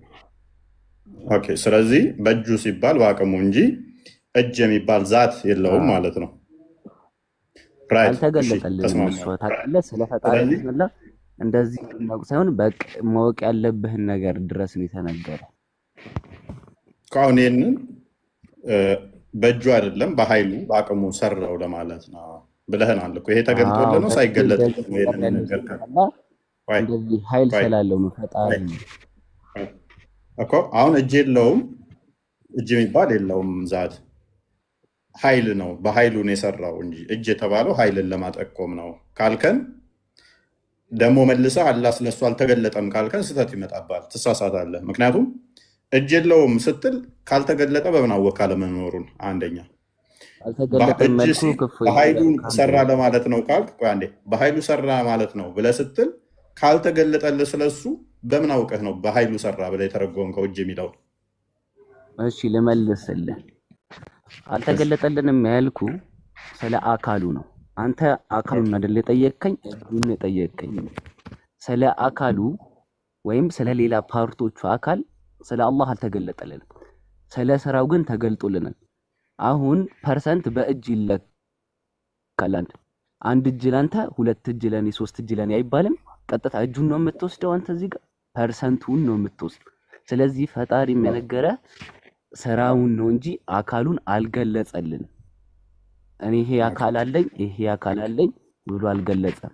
ኦኬ። ስለዚህ በእጁ ሲባል በአቅሙ እንጂ እጅ የሚባል ዛት የለውም ማለት ነው።
አልተገለጠልንም። እሱ ታውቃለህ፣ ስለ ፈጣሪ ብላ እንደዚህ ነው ሳይሆን በቃ ማወቅ ያለብህን ነገር ድረስ ነው የተነገረ።
አሁን ይሄንን በእጁ አይደለም በኃይሉ በአቅሙ ሰራው ለማለት ነው ብለህናል እኮ። ይሄ ተገልጦልህ ነው ሳይገለጥልህ ነው ይሄንን ነገር
እንደዚህ ኃይል ስላለው ነው ፈጣሪ
እኮ። አሁን እጅ የለውም፣ እጅ የሚባል የለውም ዛት ኃይል ነው። በኃይሉ ነው የሰራው እንጂ እጅ የተባለው ኃይልን ለማጠቆም ነው ካልከን ደግሞ መልሰህ አላህ ስለሱ አልተገለጠም ካልከን ስህተት ይመጣባል፣ ትሳሳታለህ። ምክንያቱም እጅ የለውም ስትል ካልተገለጠ በምን አወቅ አለመኖሩን? አንደኛ በኃይሉ ሰራ ለማለት ነው ካልክ፣ ቆይ አንዴ በኃይሉ ሰራ ማለት ነው ብለህ ስትል ካልተገለጠልህ ስለሱ በምን አውቀህ ነው በኃይሉ ሰራ ብለህ የተረጎምከው እጅ የሚለው?
እሺ ልመልስልህ። አልተገለጠልንም ያልኩ ስለ አካሉ ነው። አንተ አካሉን አይደል የጠየቅከኝ፣ እጁን የጠየቅከኝ። ስለ አካሉ ወይም ስለ ሌላ ፓርቶቹ አካል ስለ አላህ አልተገለጠልንም። ስለ ስራው ግን ተገልጦልናል። አሁን ፐርሰንት በእጅ ይለካል። አንድ እጅ ላንተ፣ ሁለት እጅ ለኔ፣ ሶስት እጅ ለኔ አይባልም። ቀጥታ እጁን ነው የምትወስደው አንተ እዚህ ጋር ፐርሰንቱን ነው የምትወስደው። ስለዚህ ፈጣሪ የነገረ ስራውን ነው እንጂ አካሉን አልገለጸልንም። እኔ ይሄ አካል አለኝ ይሄ አካል አለኝ ብሎ አልገለጸም።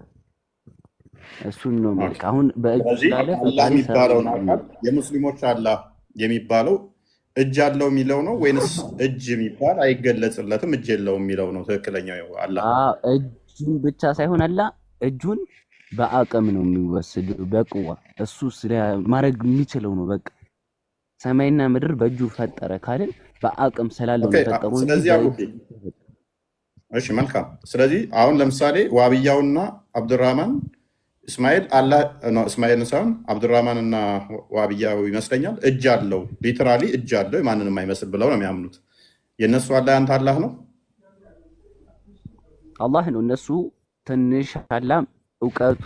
እሱን ነው ማለት አሁን በእጅ ስላለ
አላህ የሚባለው አካል የሙስሊሞች አላህ የሚባለው እጅ አለው የሚለው ነው ወይንስ እጅ የሚባል አይገለጽለትም እጅ የለውም የሚለው ነው ትክክለኛው? አላህ
እጁን ብቻ ሳይሆን አላህ እጁን በአቅም ነው የሚወስድ በቅዋ እሱ ማድረግ የሚችለው ነው። በቃ ሰማይና ምድር በእጁ ፈጠረ ካልን በአቅም ስላለው ፈጠሩ።
ስለዚህ እሺ መልካም። ስለዚህ አሁን ለምሳሌ ዋብያውና አብዱራህማን እስማኤል አላህ ነው እስማኤልን ሳይሆን አብዱራህማን እና ዋብያው ይመስለኛል እጅ አለው ሊትራሊ እጅ አለው ማንንም አይመስል ብለው ነው የሚያምኑት። የነሱ አላህ አንተ አላህ ነው
አላህ ነው። እነሱ ትንሽ አላህ እውቀቱ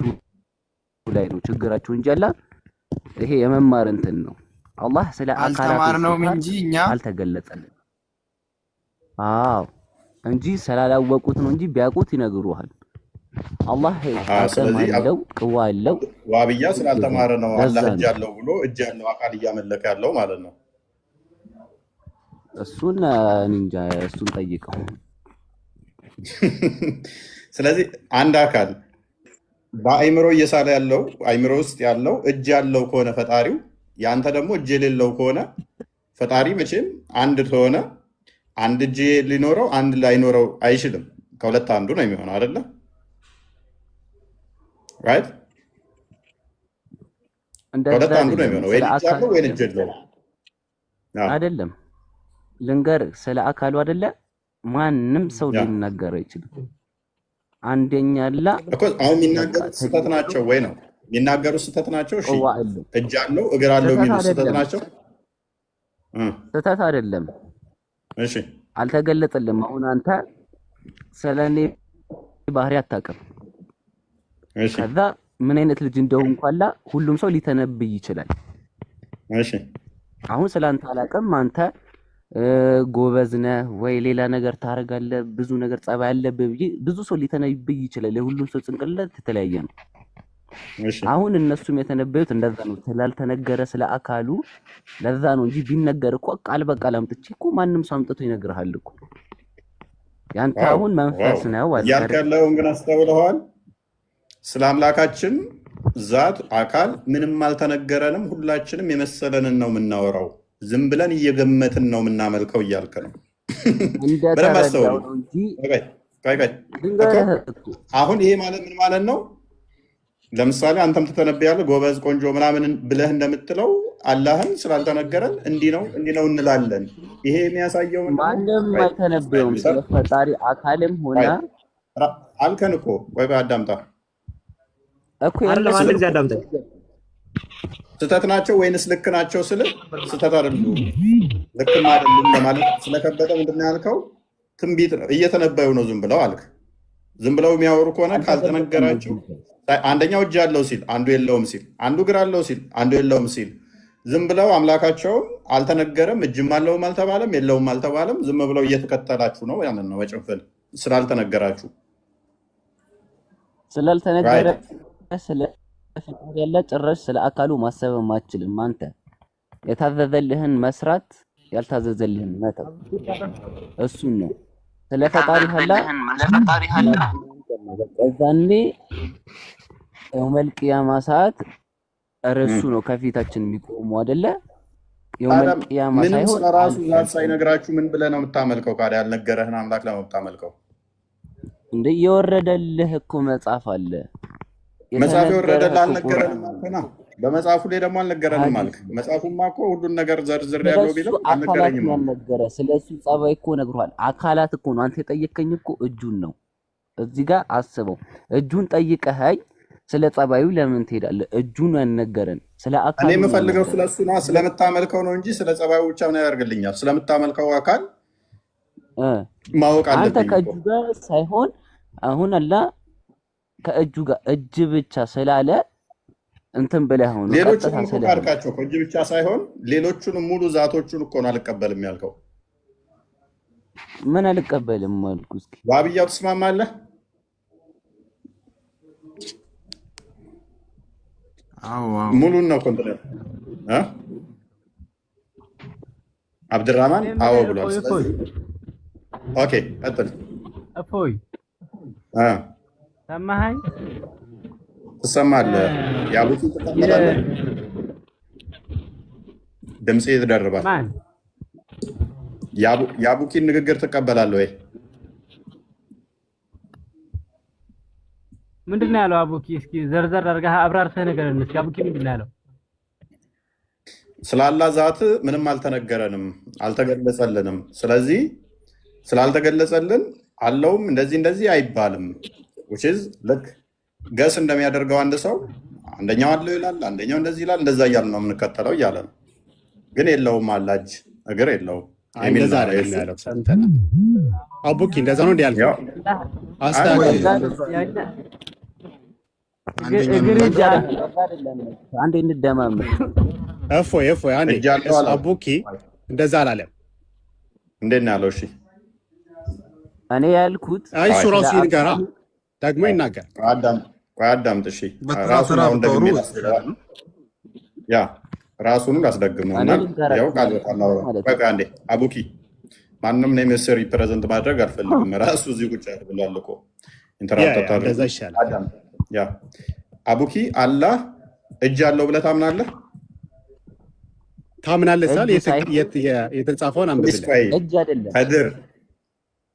ላይ ነው ችግራቸው እንጂ አላህ ይሄ የመማር እንትን ነው። አላህ ስለ አካላት
ነው እንጂ እኛ
አልተገለጸልን። አዎ እንጂ ስላላወቁት ነው እንጂ ቢያውቁት ይነግሩሃል። አላህ አቅም አለው ቅዋ አለው።
ዋብያ ስላልተማረ ነው አላህ እጅ አለው ብሎ እጅ ያለው አካል እያመለከ ያለው ማለት ነው።
እሱን እንጃ እሱን ጠይቀው።
ስለዚህ አንድ አካል በአይምሮ እየሳለ ያለው አይምሮ ውስጥ ያለው እጅ ያለው ከሆነ ፈጣሪው፣ ያንተ ደግሞ እጅ የሌለው ከሆነ ፈጣሪ መቼም አንድ ከሆነ አንድ እጅ ሊኖረው አንድ ላይኖረው አይችልም። ከሁለት አንዱ ነው የሚሆነው አይደለ? ራይት? ከሁለት አንዱ ነው የሚሆነው፣ ወይ እጅ ያለው ወይ እጅ የለው
አይደለም። ልንገርህ ስለ አካሉ አይደለ ማንም ሰው ሊናገር አይችልም። አንደኛ አላ
እኮ አሁን የሚናገሩት ስህተት ናቸው ወይ ነው የሚናገሩት ስህተት ናቸው። እሺ እጅ አለው እግር አለው የሚሉት ስህተት ናቸው።
ስህተት አይደለም።
እሺ
አልተገለጠልም። አሁን አንተ ስለኔ ባህሪ አታውቅም።
እሺ
ከዛ ምን አይነት ልጅ እንደሆንኩ አላ ሁሉም ሰው ሊተነብይ ይችላል።
እሺ
አሁን ስላንተ አላውቅም። አንተ ጎበዝ ነህ ወይ ሌላ ነገር ታደርጋለህ፣ ብዙ ነገር ጸባይ አለብህ ብዬ ብዙ ሰው ሊተነብይ ይችላል። የሁሉም ሰው ጭንቅላት የተለያየ ነው። አሁን እነሱም የተነበዩት እንደዛ ነው፣ ስላልተነገረ ስለ አካሉ ለዛ ነው እንጂ ቢነገር እኮ ቃል በቃል አምጥቼ እኮ ማንም ሰው አምጥቶ ይነግርሃል እኮ። ያንተ አሁን መንፈስ ነው
ያልከለውን ግን አስተውለዋል። ስለ አምላካችን ዛት አካል ምንም አልተነገረንም፣ ሁላችንም የመሰለንን ነው የምናወራው፣ ዝም ብለን እየገመትን ነው የምናመልከው እያልክ ነው። በደንብ አስተውል። አሁን ይሄ ማለት ምን ማለት ነው? ለምሳሌ አንተም ትተነብያለህ ጎበዝ ቆንጆ ምናምን ብለህ እንደምትለው አላህን ስላልተነገረን እንዲህ ነው እንላለን። ይሄ የሚያሳየው
ማንም አይተነበየውም ስለ ፈጣሪ አካልም ሆነ
አልከን እኮ። ወይ አዳምጣ
እኮ ያለው አንድ ጊዜ አዳምጠኝ።
ስህተት ናቸው ወይንስ ልክ ናቸው ስል ስህተት አይደሉም ልክም አይደሉም ለማለት ስለከበደ ምንድን ነው ያልከው? ትንቢት ነው እየተነበዩ ነው ዝም ብለው አልክ። ዝም ብለው የሚያወሩ ከሆነ ካልተነገራቸው አንደኛው እጅ አለው ሲል አንዱ የለውም ሲል፣ አንዱ እግር አለው ሲል አንዱ የለውም ሲል፣ ዝም ብለው አምላካቸውን አልተነገረም፣ እጅም አለውም አልተባለም፣ የለውም አልተባለም፣ ዝም ብለው እየተከተላችሁ ነው። ያንን ነው በጭንፍል ስላልተነገራችሁ
ስላልተነገረ ስለ ፈጣሪ ያለ ጭራሽ ስለ አካሉ ማሰብም አትችልም። አንተ የታዘዘልህን መስራት ያልታዘዘልህን መተው እሱን ነው ስለ ፈጣሪ ሀላ እዛኔ የውመል ቂያማ ሰዓት እርሱ ነው ከፊታችን የሚቆሙ አይደለ? የውመል ቂያማ
ምንም ስለራሱ ዛት ሳይነግራችሁ ምን ብለህ ነው የምታመልከው? ካዲያ ያልነገረህን አምላክ ለምን የምታመልከው?
እንደ የወረደልህ እኮ መጽሐፍ አለ።
መጽሐፍ የወረደልህ አልነገረንም አልከና፣ በመጽሐፉ ላይ ደግሞ አልነገረንም አልክ። መጽሐፉማ እኮ ሁሉን ነገር ዘርዝር ያለው ቢልም አልነገረኝም።
ስለሱ ጸባይ እኮ ነግሯል። አካላት እኮ ነው አንተ የጠየቀኝ እኮ እጁን ነው። እዚህ ጋር አስበው፣ እጁን ጠይቀኸኝ ስለ ጸባዩ ለምን ትሄዳለህ? እጁን ያልነገረን ስለ አካሉ።
እኔ የምፈልገው ስለሱ ነው ስለምታመልከው ነው እንጂ ስለ ጸባዩ ብቻ ምን ያደርግልኛል? ስለምታመልከው አካል ማወቅ አለብኝ።
አንተ ከእጁ ጋር ሳይሆን አሁን አላ ከእጁ ጋር እጅ ብቻ ስላለ እንትን ብለህ ሆኖ
ሌሎቹን እኮ ካልካቸው እጅ ብቻ ሳይሆን ሌሎቹንም ሙሉ ዛቶቹን እኮ ነው አልቀበልም ያልከው።
ምን አልቀበልም አልኩ? እስኪ
ዋብያው ትስማማለህ? ሙሉን ነው ኮንትራት አብድራማን አዎ ብሏል። ስለዚህ ኦኬ ቀጥል።
እፎይ ሰማኸኝ?
ትሰማለህ? ያቡቲ ትቀበላለህ? ድምጼ ይደርባል።
ማን
ያቡኪን ንግግር ትቀበላለህ ወይ?
ምንድን ነው ያለው አቡኪ? እስኪ ዘርዘር አድርገህ አብራርተህ ንገረን እስኪ። አቡኪ ምንድን ነው ያለው?
ስላላ ዛት ምንም አልተነገረንም፣ አልተገለጸልንም። ስለዚህ ስላልተገለጸልን አለውም እንደዚህ አይባልም። which is ልክ ገስ እንደሚያደርገው አንድ ሰው አንደኛው አለው ይላል፣ አንደኛው እንደዚህ ይላል፣ እንደዛ እያልን ነው የምንከተለው እያለ ነው። ግን የለውም አላጅ እግር የለውም የሚል ያለው
ሰምተናል። አቡኪ እንደዛ ነው እንዴ ያልከው?
አንዴ እንደማመጥ
እፎይ አንዴ አቡኪ እንደዛ አላለም።
እንዴት ነው ያለው? እሺ
እኔ ያልኩት
እሱ ራሱ ይንገራ ደግሞ ይናገር።
አዳምጥ። እሺ ራሱን አሁን ደግሞ ራሱን ላስደግመውና ያው ቃል በቃ አንዴ አቡኪ ማንም ነው የሚስር ሪፕሬዘንት ማድረግ አልፈልግም። ራሱ እዚህ ቁጭ ብሏል እኮ ኢንተራፕት ያ አቡኪ አላህ እጅ አለው ብለህ ታምናለህ?
ታምናለህ ሳል የተጻፈውን አንብብልህ።
እጅ አይደለም
ከድር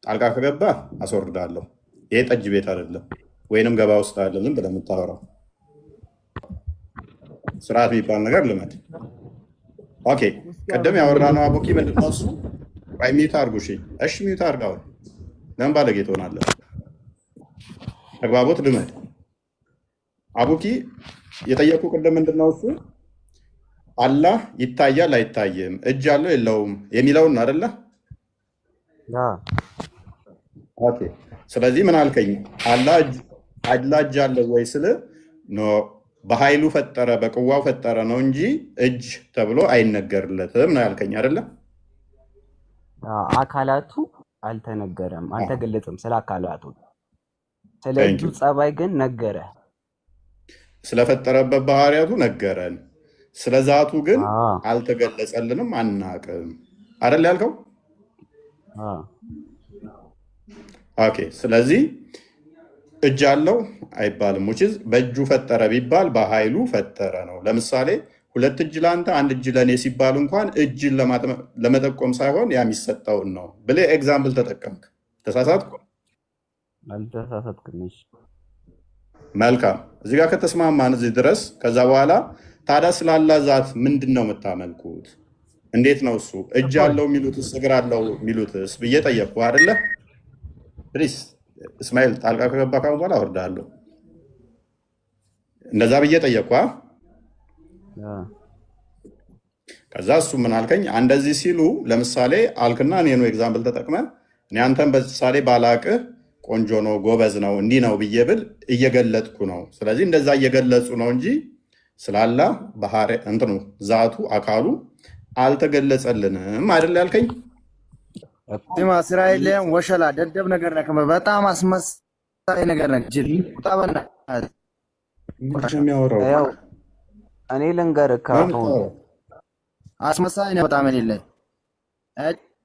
ጣልቃ ከገባ አስወርዳለሁ። ይሄ ጠጅ ቤት አይደለም፣ ወይንም ገባ ውስጥ አይደለም ብለህ የምታወራው ስርዓት የሚባል ነገር ልመድ። ኦኬ ቀደም ያወራነው አቡኪ ምንድን ነው እሱ? አይ ሚዩት አድርጉ። እሺ ሚዩት አድርጋው። ለምን ባለጌ ትሆናለህ? ተግባቦት ልመድ። አቡኪ የጠየቁ ቅድም ምንድን ነው እሱ? አላህ ይታያል አይታይም፣ እጅ አለው የለውም የሚለውን አይደለ? ኦኬ ስለዚህ ምን አልከኝ? አላህ እጅ አለው ወይ ስል ኖ በኃይሉ ፈጠረ በቅዋው ፈጠረ ነው እንጂ እጅ ተብሎ አይነገርለትም ነው ያልከኝ አይደለ?
አካላቱ አልተነገረም፣ አልተገለጸም። ስለ አካላቱ ስለ እጁ ጸባይ ግን ነገረ።
ስለፈጠረበት ባህሪያቱ ነገረን። ስለ ዛቱ ግን አልተገለጸልንም፣ አናቅም አይደል ያልከው? ኦኬ ስለዚህ እጅ አለው አይባልም። ውጭዝ በእጁ ፈጠረ ቢባል በኃይሉ ፈጠረ ነው። ለምሳሌ ሁለት እጅ ለአንተ አንድ እጅ ለእኔ ሲባል እንኳን እጅን ለመጠቆም ሳይሆን ያ የሚሰጠውን ነው ብለህ ኤግዛምፕል ተጠቀምክ። ተሳሳትኩ?
አልተሳሳትክም።
መልካም እዚህ ጋር ከተስማማን እዚህ ድረስ። ከዛ በኋላ ታዲያ ስላላ ዛት ምንድን ነው የምታመልኩት? እንዴት ነው እሱ እጅ አለው የሚሉትስ እግር አለው የሚሉትስ ብዬ ጠየቅኩ አይደለ? ፕሊስ እስማኤል ጣልቃ ከገባ ካሁን በኋላ አወርዳለሁ። እንደዛ ብዬ ጠየቅኩ። ከዛ እሱ ምን አልከኝ? እንደዚህ ሲሉ ለምሳሌ አልክና እኔኑ ኤግዛምፕል ተጠቅመ እኔ አንተን በምሳሌ ባላቅህ ቆንጆ ነው ጎበዝ ነው እንዲህ ነው ብዬ ብል እየገለጥኩ ነው። ስለዚህ እንደዛ እየገለጹ ነው እንጂ ስላላ ባህሪ እንትኑ ዛቱ አካሉ አልተገለጸልንም አይደል ያልከኝ?
ስማ እስራኤል ወሸላ ደደብ ነገር ነህ። በጣም አስመሳይ ነገር ነህ። ጅል ቁጣበና
የሚያወራው
እኔ ልንገርህ ካሁን
አስመሳይ ነህ በጣም የሌለ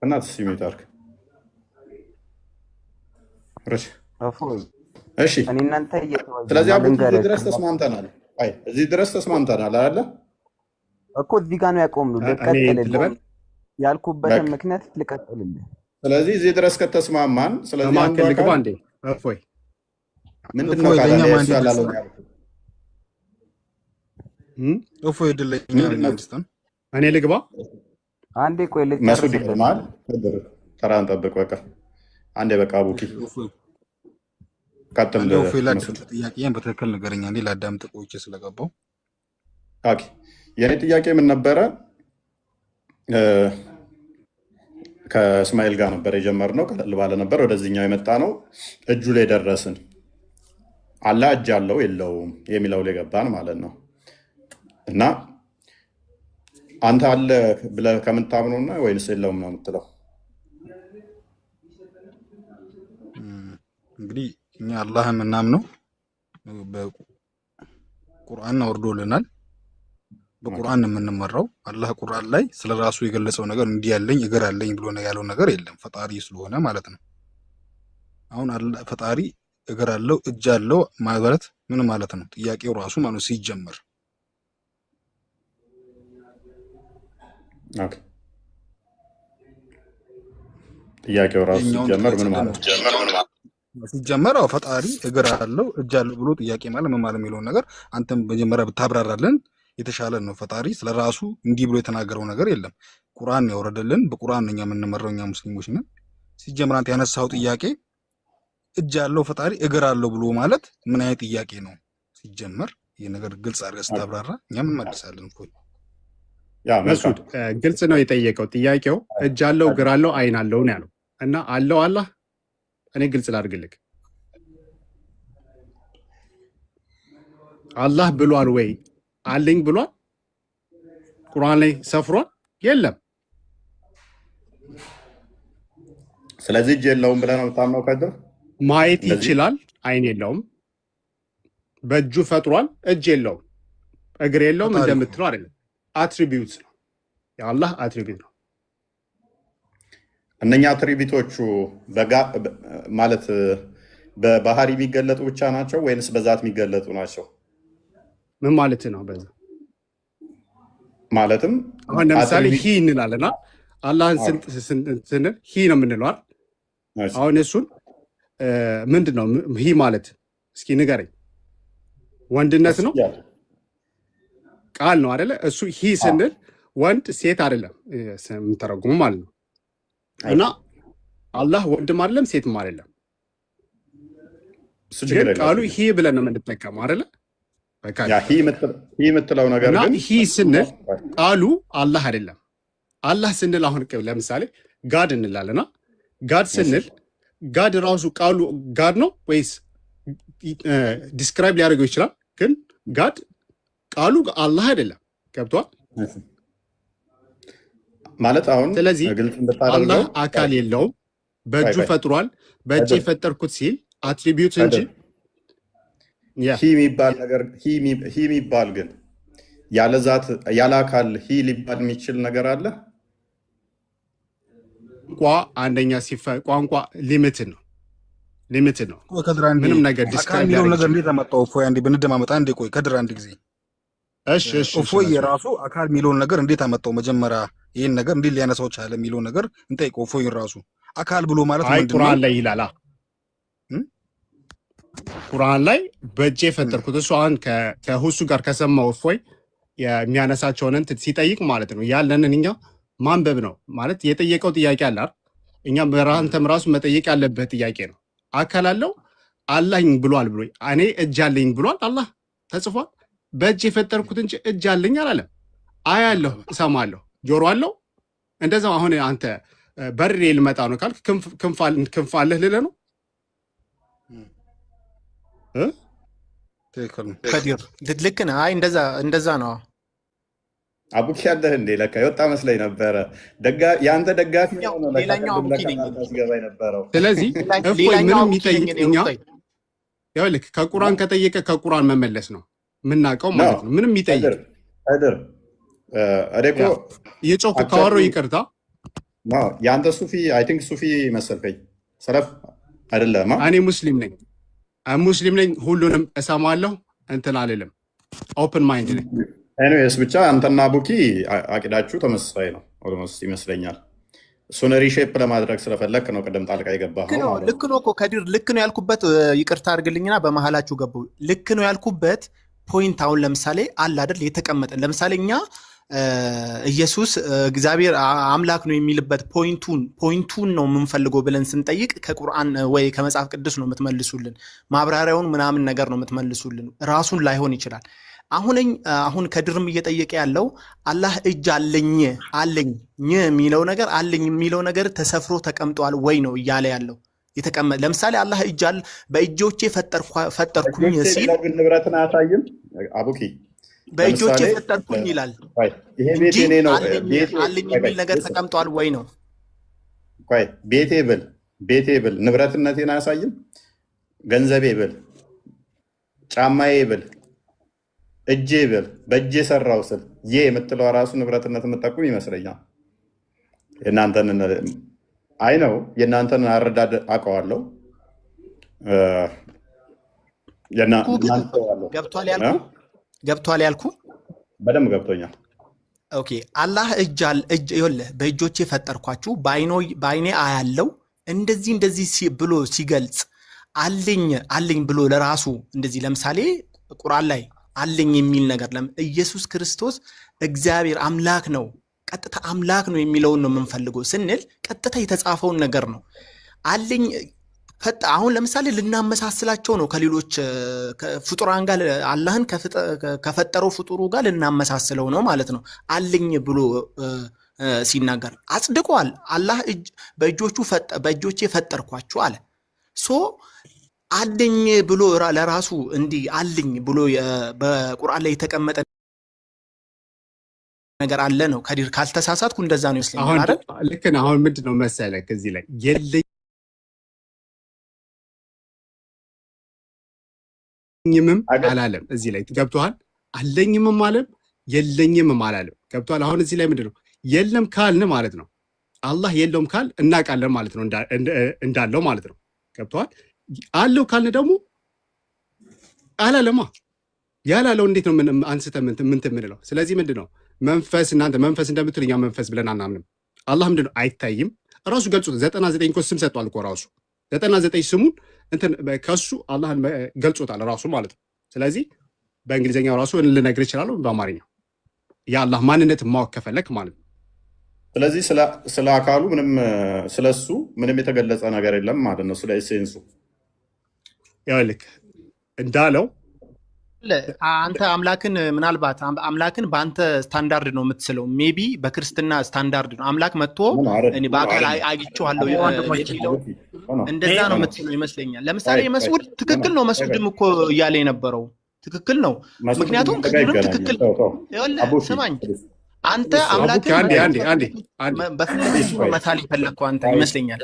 እናትህ ሲሚት አልክ። እሺ
እኔ እናንተ
ስለዚህ አቡኪ እዚህ ድረስ ተስማምተናል። አይ እዚህ ድረስ ተስማምተናል አይደለ
እኮ እዚህ ጋር ነው ያቆምነው። ልቀጥልልህ ያልኩበትን ምክንያት ልቀጥልልህ።
ስለዚህ እዚህ ድረስ ከተስማማን ስለዚህ አንተ
ልግባ እንዴ? እፎይ
ምንድነው ካላለ ያላለው
እፎይ ድለኛ አንስተን
እኔ ልግባ
አንዴ ቆይ
መስዑድ ይቀማል። ተራን ጠብቅ። በቃ አንዴ በቃ አቡኪ ቀጥል።
እፎይ ላድርግ ጥያቄን በትክክል ንገረኝ። አንዴ ላዳምጥ ቆይቼ ስለገባው።
ኦኬ የኔ ጥያቄ ምን ነበረ? ከእስማኤል ጋር ነበር የጀመርነው። ቀለል ባለ ነበር ወደዚህኛው የመጣ ነው። እጁ ላይ ደረስን። አላህ እጅ አለው የለውም የሚለው ላይ ገባን ማለት ነው። እና አንተ አለ ብለህ ከምታምነው እና ወይንስ የለውም ነው የምትለው?
እንግዲህ እኛ አላህ የምናምነው በቁርአን አውርዶልናል። በቁርአን የምንመራው አላህ ቁርአን ላይ ስለ ራሱ የገለጸው ነገር እንዲህ ያለኝ እግር አለኝ ብሎ ያለው ነገር የለም። ፈጣሪ ስለሆነ ማለት ነው። አሁን ፈጣሪ እግር አለው እጅ አለው ማለት ምን ማለት ነው? ጥያቄው ራሱ ማለት ሲጀመር
ጥያቄው ራሱ ሲጀመር ምን ማለት ነው?
ሲጀመር ፈጣሪ እግር አለው እጅ አለው ብሎ ጥያቄ ማለት ምን ማለት የሚለውን ነገር አንተም መጀመሪያ ብታብራራለን የተሻለ ነው። ፈጣሪ ስለራሱ እንዲህ ብሎ የተናገረው ነገር የለም። ቁርአን ያወረደልን በቁርአን እኛ የምንመራው እኛ ሙስሊሞች ነን። ሲጀመር አንተ ያነሳው ጥያቄ እጅ አለው ፈጣሪ እግር አለው ብሎ ማለት ምን አይነት ጥያቄ ነው? ሲጀመር ይሄ ነገር ግልጽ አድርገህ ስታብራራ እኛ ምን መልሳለን?
መስዑድ ግልጽ ነው የጠየቀው ጥያቄው። እጅ አለው እግር አለው አይን አለው ነው ያለው እና አለው አላህ እኔ ግልጽ ላድርግልህ። አላህ ብሏል ወይ? አለኝ ብሏል? ቁርአን ላይ ሰፍሯል? የለም።
ስለዚህ እጅ የለውም ብለህ ነው የምታምነው? ከድር
ማየት ይችላል፣ አይን የለውም። በእጁ ፈጥሯል፣ እጅ የለውም፣ እግር የለውም እንደምትለው አይደለም። አትሪቢዩት ነው፣ የአላህ አትሪቢዩት ነው።
እነኛ አትሪቢዩቶቹ ማለት በባህሪ የሚገለጡ ብቻ ናቸው ወይንስ በዛት የሚገለጡ ናቸው?
ምን ማለት ነው? በዛ
ማለትም
አሁን ለምሳሌ ሂ እንላለና አላህን ስንል ሂ ነው የምንለው አይደል? አሁን እሱን ምንድነው ሂ ማለት? እስኪ ንገረኝ። ወንድነት ነው ቃል ነው አይደለ? እሱ ሂ ስንል ወንድ ሴት አይደለም የምንተረጉሙ ማለት ነው። እና አላህ ወንድም አይደለም ሴትም አይደለም። ግን ቃሉ ሂ ብለን ነው የምንጠቀመው አይደለ?
ሂ የምትለው ነገር ግን
ሂ ስንል ቃሉ አላህ አይደለም። አላህ ስንል አሁን ለምሳሌ ጋድ እንላለና ጋድ ስንል ጋድ ራሱ ቃሉ ጋድ ነው ወይስ ዲስክራይብ ሊያደርገው ይችላል? ግን ጋድ ቃሉ አላህ አይደለም። ገብቷል ማለት አሁን። ስለዚህ አላህ አካል የለውም፣ በእጁ ፈጥሯል። በእጅ የፈጠርኩት ሲል አትሪቢዩት እንጂ
ሂ የሚባል ግን ያለ ዛት ያለ አካል ሂ ሊባል የሚችል ነገር አለ?
አንደኛ ቋንቋ ሊሚት ነው። ምንም ነገር ዲስክራይብ
ያደርጋል ነገር እንዴት አመጣው? እፎይ አንዴ ብንደማመጣ አንዴ ቆይ ከድር አንድ ጊዜ እፎይ የራሱ አካል የሚለውን ነገር እንዴት አመጣው? መጀመሪያ ይሄን ነገር እንዴት ሊያነሳው ቻለ የሚለውን ነገር እንጠይቀው። እፎይ ራሱ አካል ብሎ ማለት ምንድነው?
ቁርአን ላይ ይላል። ቁርአን ላይ በእጄ የፈጠርኩት እሱ አሁን ከሁሱ ጋር ከሰማው እፎይ የሚያነሳቸውን እንትን ሲጠይቅ ማለት ነው ያለንን እኛ ማንበብ ነው ማለት የጠየቀው ጥያቄ አለ አይደል? እኛ በራንተም ራሱ መጠየቅ ያለበት ጥያቄ ነው። አካል አለው አላህኝ ብሏል ብሎ እኔ እጅ አለኝ ብሏል አላህ ተጽፏል። በእጅ የፈጠርኩት እንጂ እጅ አለኝ አላለም። አያለሁ፣ እሰማለሁ፣ ጆሮ አለው። እንደዛው አሁን አንተ በሬ ልመጣ ነው ካልክ ክንፍ አለህ ልልህ ነው።
ከዲር ልክ ነህ። አይ እንደዛ ነው።
አቡኪ ያለህ እንዴ? ለካ የወጣ መስለኝ ነበረ። የአንተ ደጋፊ ነው
ሌላኛው አቡኪ ነኝ።
ስለዚህ እፎይ ምንም ይጠይቅኛ ያው ልክ ከቁርአን ከጠየቀ ከቁርአን መመለስ ነው የምናውቀው ማለት ነው። ምንም ይጠይቅ
አይደር አደኮ
የጮክ ካወራው ይቅርታ።
ያንተ ሱፊ አይ ቲንክ ሱፊ መሰልከኝ። ሰለፍ አይደለም።
እኔ ሙስሊም ነኝ። ሁሉንም እሰማለሁ፣ እንትን አልልም። ኦፕን ማይንድ ነኝ።
ኤኒዌይስ ብቻ አንተና ቡኪ አቂዳችሁ ተመሳሳይ ነው ኦልሞስት ይመስለኛል። እሱን ሪሼፕ ለማድረግ ስለፈለክ ነው ቅድም ጣልቃ የገባኸው።
ልክ ነው እኮ ከዲር ልክ ነው ያልኩበት። ይቅርታ አድርግልኝና በመሀላችሁ ገቡ። ልክ ነው ያልኩበት ፖይንት አሁን ለምሳሌ አለ አይደል የተቀመጠ ለምሳሌ እኛ ኢየሱስ እግዚአብሔር አምላክ ነው የሚልበት ፖይንቱን ነው የምንፈልገው ብለን ስንጠይቅ ከቁርአን ወይ ከመጽሐፍ ቅዱስ ነው የምትመልሱልን። ማብራሪያውን ምናምን ነገር ነው የምትመልሱልን። ራሱን ላይሆን ይችላል። አሁን ከድርም እየጠየቀ ያለው አላህ እጅ አለኝ የሚለው ነገር አለኝ የሚለው ነገር ተሰፍሮ ተቀምጧል ወይ ነው እያለ ያለው። ለምሳሌ አላህ እጅ አለ በእጆቼ ፈጠርኩኝ ሲል
ንብረትን አያሳይም አቡኪ
በእጆቼ ፈጠርኩኝ ይላል።
ይሄ ቤቴ ነው
አለኝ የሚል ነገር ተቀምጧል ወይ ነው።
ቤቴ ብል ንብረትነቴን አያሳይም? ገንዘቤ ብል፣ ጫማዬ ብል፣ እጄ ብል፣ በእጄ ሰራው ስል የምትለው ራሱ ንብረትነት የምጠቁም ይመስለኛል። የእናንተን አይ ነው የእናንተን አረዳድ አውቀዋለሁ።
ገብቷል ያልኩ
በደንብ ገብቶኛል።
ኦኬ አላህ እጅ ይኸውልህ በእጆቼ ፈጠርኳችሁ በአይኔ አያለው እንደዚህ ብሎ ሲገልጽ አለኝ ብሎ ለራሱ እንደዚህ ለምሳሌ ቁርአን ላይ አለኝ የሚል ነገር ኢየሱስ ክርስቶስ እግዚአብሔር አምላክ ነው ቀጥታ አምላክ ነው የሚለውን ነው የምንፈልገው ስንል ቀጥታ የተጻፈውን ነገር ነው አለኝ። አሁን ለምሳሌ ልናመሳስላቸው ነው ከሌሎች ፍጡራን ጋር አላህን ከፈጠረው ፍጡሩ ጋር ልናመሳስለው ነው ማለት ነው። አለኝ ብሎ ሲናገር አጽድቋል። አላህ በእጆቼ ፈጠርኳችሁ አለ። ሶ አለኝ ብሎ ለራሱ እንዲህ አለኝ ብሎ በቁርአን ላይ የተቀመጠ ነገር አለ ነው። ከዲር ካልተሳሳትኩ እንደዛ ነው ይመስለኛል አይደል?
ልክ ነው። አሁን ምንድነው መሰለህ ከዚህ ላይ የለኝምም አላለም። እዚህ ላይ ገብቶሃል? አለኝምም አለም የለኝምም አላለም። ገብቶሃል? አሁን እዚህ ላይ ምንድነው የለም ካልን ማለት ነው አላህ የለውም ካል እናውቃለን ማለት ነው እንዳለው ማለት ነው። ገብቶሃል? አለው ካልን ደግሞ አላለማ ያላለው እንዴት ነው አንስተ ምን ምንለው? ስለዚህ ምንድነው መንፈስ እናንተ መንፈስ እንደምትሉኛ መንፈስ ብለን አናምንም። አላህ ምንድነው አይታይም ራሱ ገልጾት 99 እኮ ስም ሰጥቷል እኮ ራሱ 99 ስሙን እንትን ከሱ አላህን ገልጾታል ራሱ ማለት ነው። ስለዚህ በእንግሊዘኛው ራሱ ልነግር ይችላል በአማርኛው የአላህ ማንነት ማወቅ ከፈለክ ማለት ነው።
ስለዚህ ስለ አካሉ ምንም ስለሱ ምንም የተገለጸ ነገር የለም ማለት ነው። ስለ ኤሴንሱ
ያልክ እንዳለው
አንተ አምላክን ምናልባት አምላክን በአንተ ስታንዳርድ ነው የምትስለው። ሜቢ በክርስትና ስታንዳርድ ነው አምላክ መጥቶ እኔ በአካል አግኝቼዋለሁ የሚለው እንደዛ ነው የምትስለው ይመስለኛል። ለምሳሌ መስዑድ ትክክል ነው። መስዑድም እኮ እያለ የነበረው ትክክል ነው። ምክንያቱም ከድርም ትክክል ስማኝ አንተ አምላክን በፍለግ መታል የፈለግከው አንተ ይመስለኛል።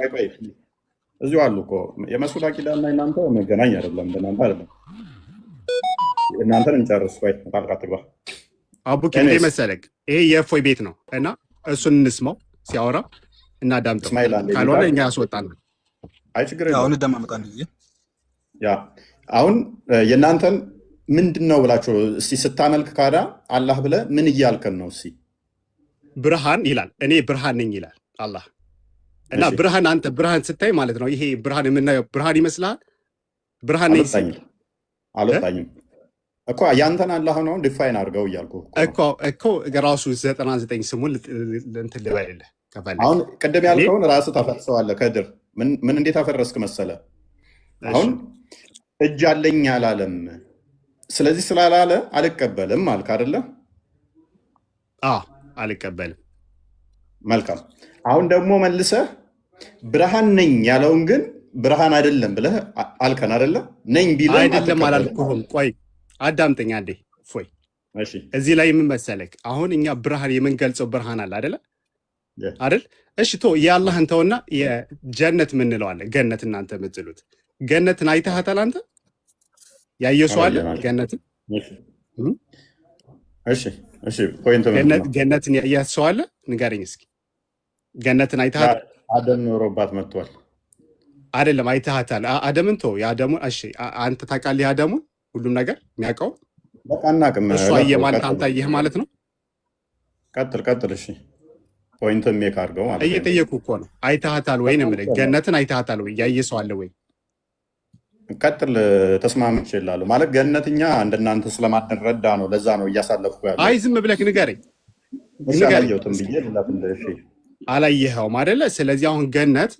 እዚሁ አሉ እኮ የመስዑድ አቂዳና እናንተ መገናኝ አይደለም በእናንተ አይደለም። እናንተን እንጨርስ ወይ ጣልቃ ትግባ።
አቡኪ እንደ መሰለክ ይሄ የእፎይ ቤት ነው እና እሱን እንስማው ሲያወራ እና ዳምጠው ካልሆነ እኛ ያስወጣናል።
አይ ችግር የለውም።
አሁን ደማመጣ እንዴ
ያ አሁን የእናንተን ምንድነው ብላችሁ እስቲ ስታመልክ ካዳ አላህ ብለ ምን እያልከን ነው? እስቲ
ብርሃን ይላል እኔ ብርሃን ነኝ ይላል አላህ እና ብርሃን አንተ ብርሃን ስታይ ማለት ነው ይሄ ብርሃን የምናየው ብርሃን ይመስልሃል? ብርሃን ነኝ
አልወጣኝም እኮ ያንተን አላህ ነው ዲፋይን አድርገው እያልኩ
እኮ ራሱ 99 ስሙን እንትን ልበልልህ ከፈለክ።
አሁን ቅድም ያልከውን ራስህ ታፈርሰዋለህ። ከድር ምን እንዴት አፈረስክ መሰለ? አሁን እጅ አለኝ አላለም። ስለዚህ ስላላለ አልቀበልም አልክ አይደለ?
አልቀበልም።
መልካም። አሁን ደግሞ መልሰህ ብርሃን ነኝ ያለውን ግን ብርሃን አይደለም ብለህ አልከን አይደለ? ነኝ ቢልም
አይደለም አላልኩህም። ቆይ አዳምጠኝ አንዴ ፎይ።
እሺ
እዚህ ላይ ምን መሰለክ አሁን እኛ ብርሃን የምንገልጸው ብርሃን አለ አይደለ? አይደል? እሺ የአላህን ተውና የጀነት ምንለው አለ። ገነት እናንተ የምትሉት ገነትን አይተሃታል አንተ? ያየው ሰው አለ ገነትን?
እሺ ፖይንት ነው።
ገነትን ያየህ ሰው አለ? ንገረኝ እስኪ። ገነትን አይተሃታል?
አደም ኖሮባት መጥቷል
አይደለም? አይተሃታል? አደምን ተው የአደሙን። እሺ አንተ ታውቃለህ የአደሙን ሁሉም ነገር የሚያውቀው
በቃ እናቅም።
እሱ አየህ ማለት አንተ አየህ ማለት ነው።
ቀጥል። እሺ ፖይንት ሜክ አድርገው ማለት
እየጠየኩህ እኮ ነው። አይተሃታል ወይ ነው የምልህ። ገነትን አይተሃታል ወይ? ያየህ ሰው አለ ወይ?
ቀጥል። ተስማምቼ እላለሁ ማለት ገነትኛ እንደናንተ ስለማንረዳ ነው። ለዛ ነው እያሳለፍኩ ያለው።
አይ ዝም ብለህ ንገረኝ።
አላየሁትም ብዬ ልለፍልህ። እሺ
አላየኸውም አይደለ? ስለዚህ አሁን ገነት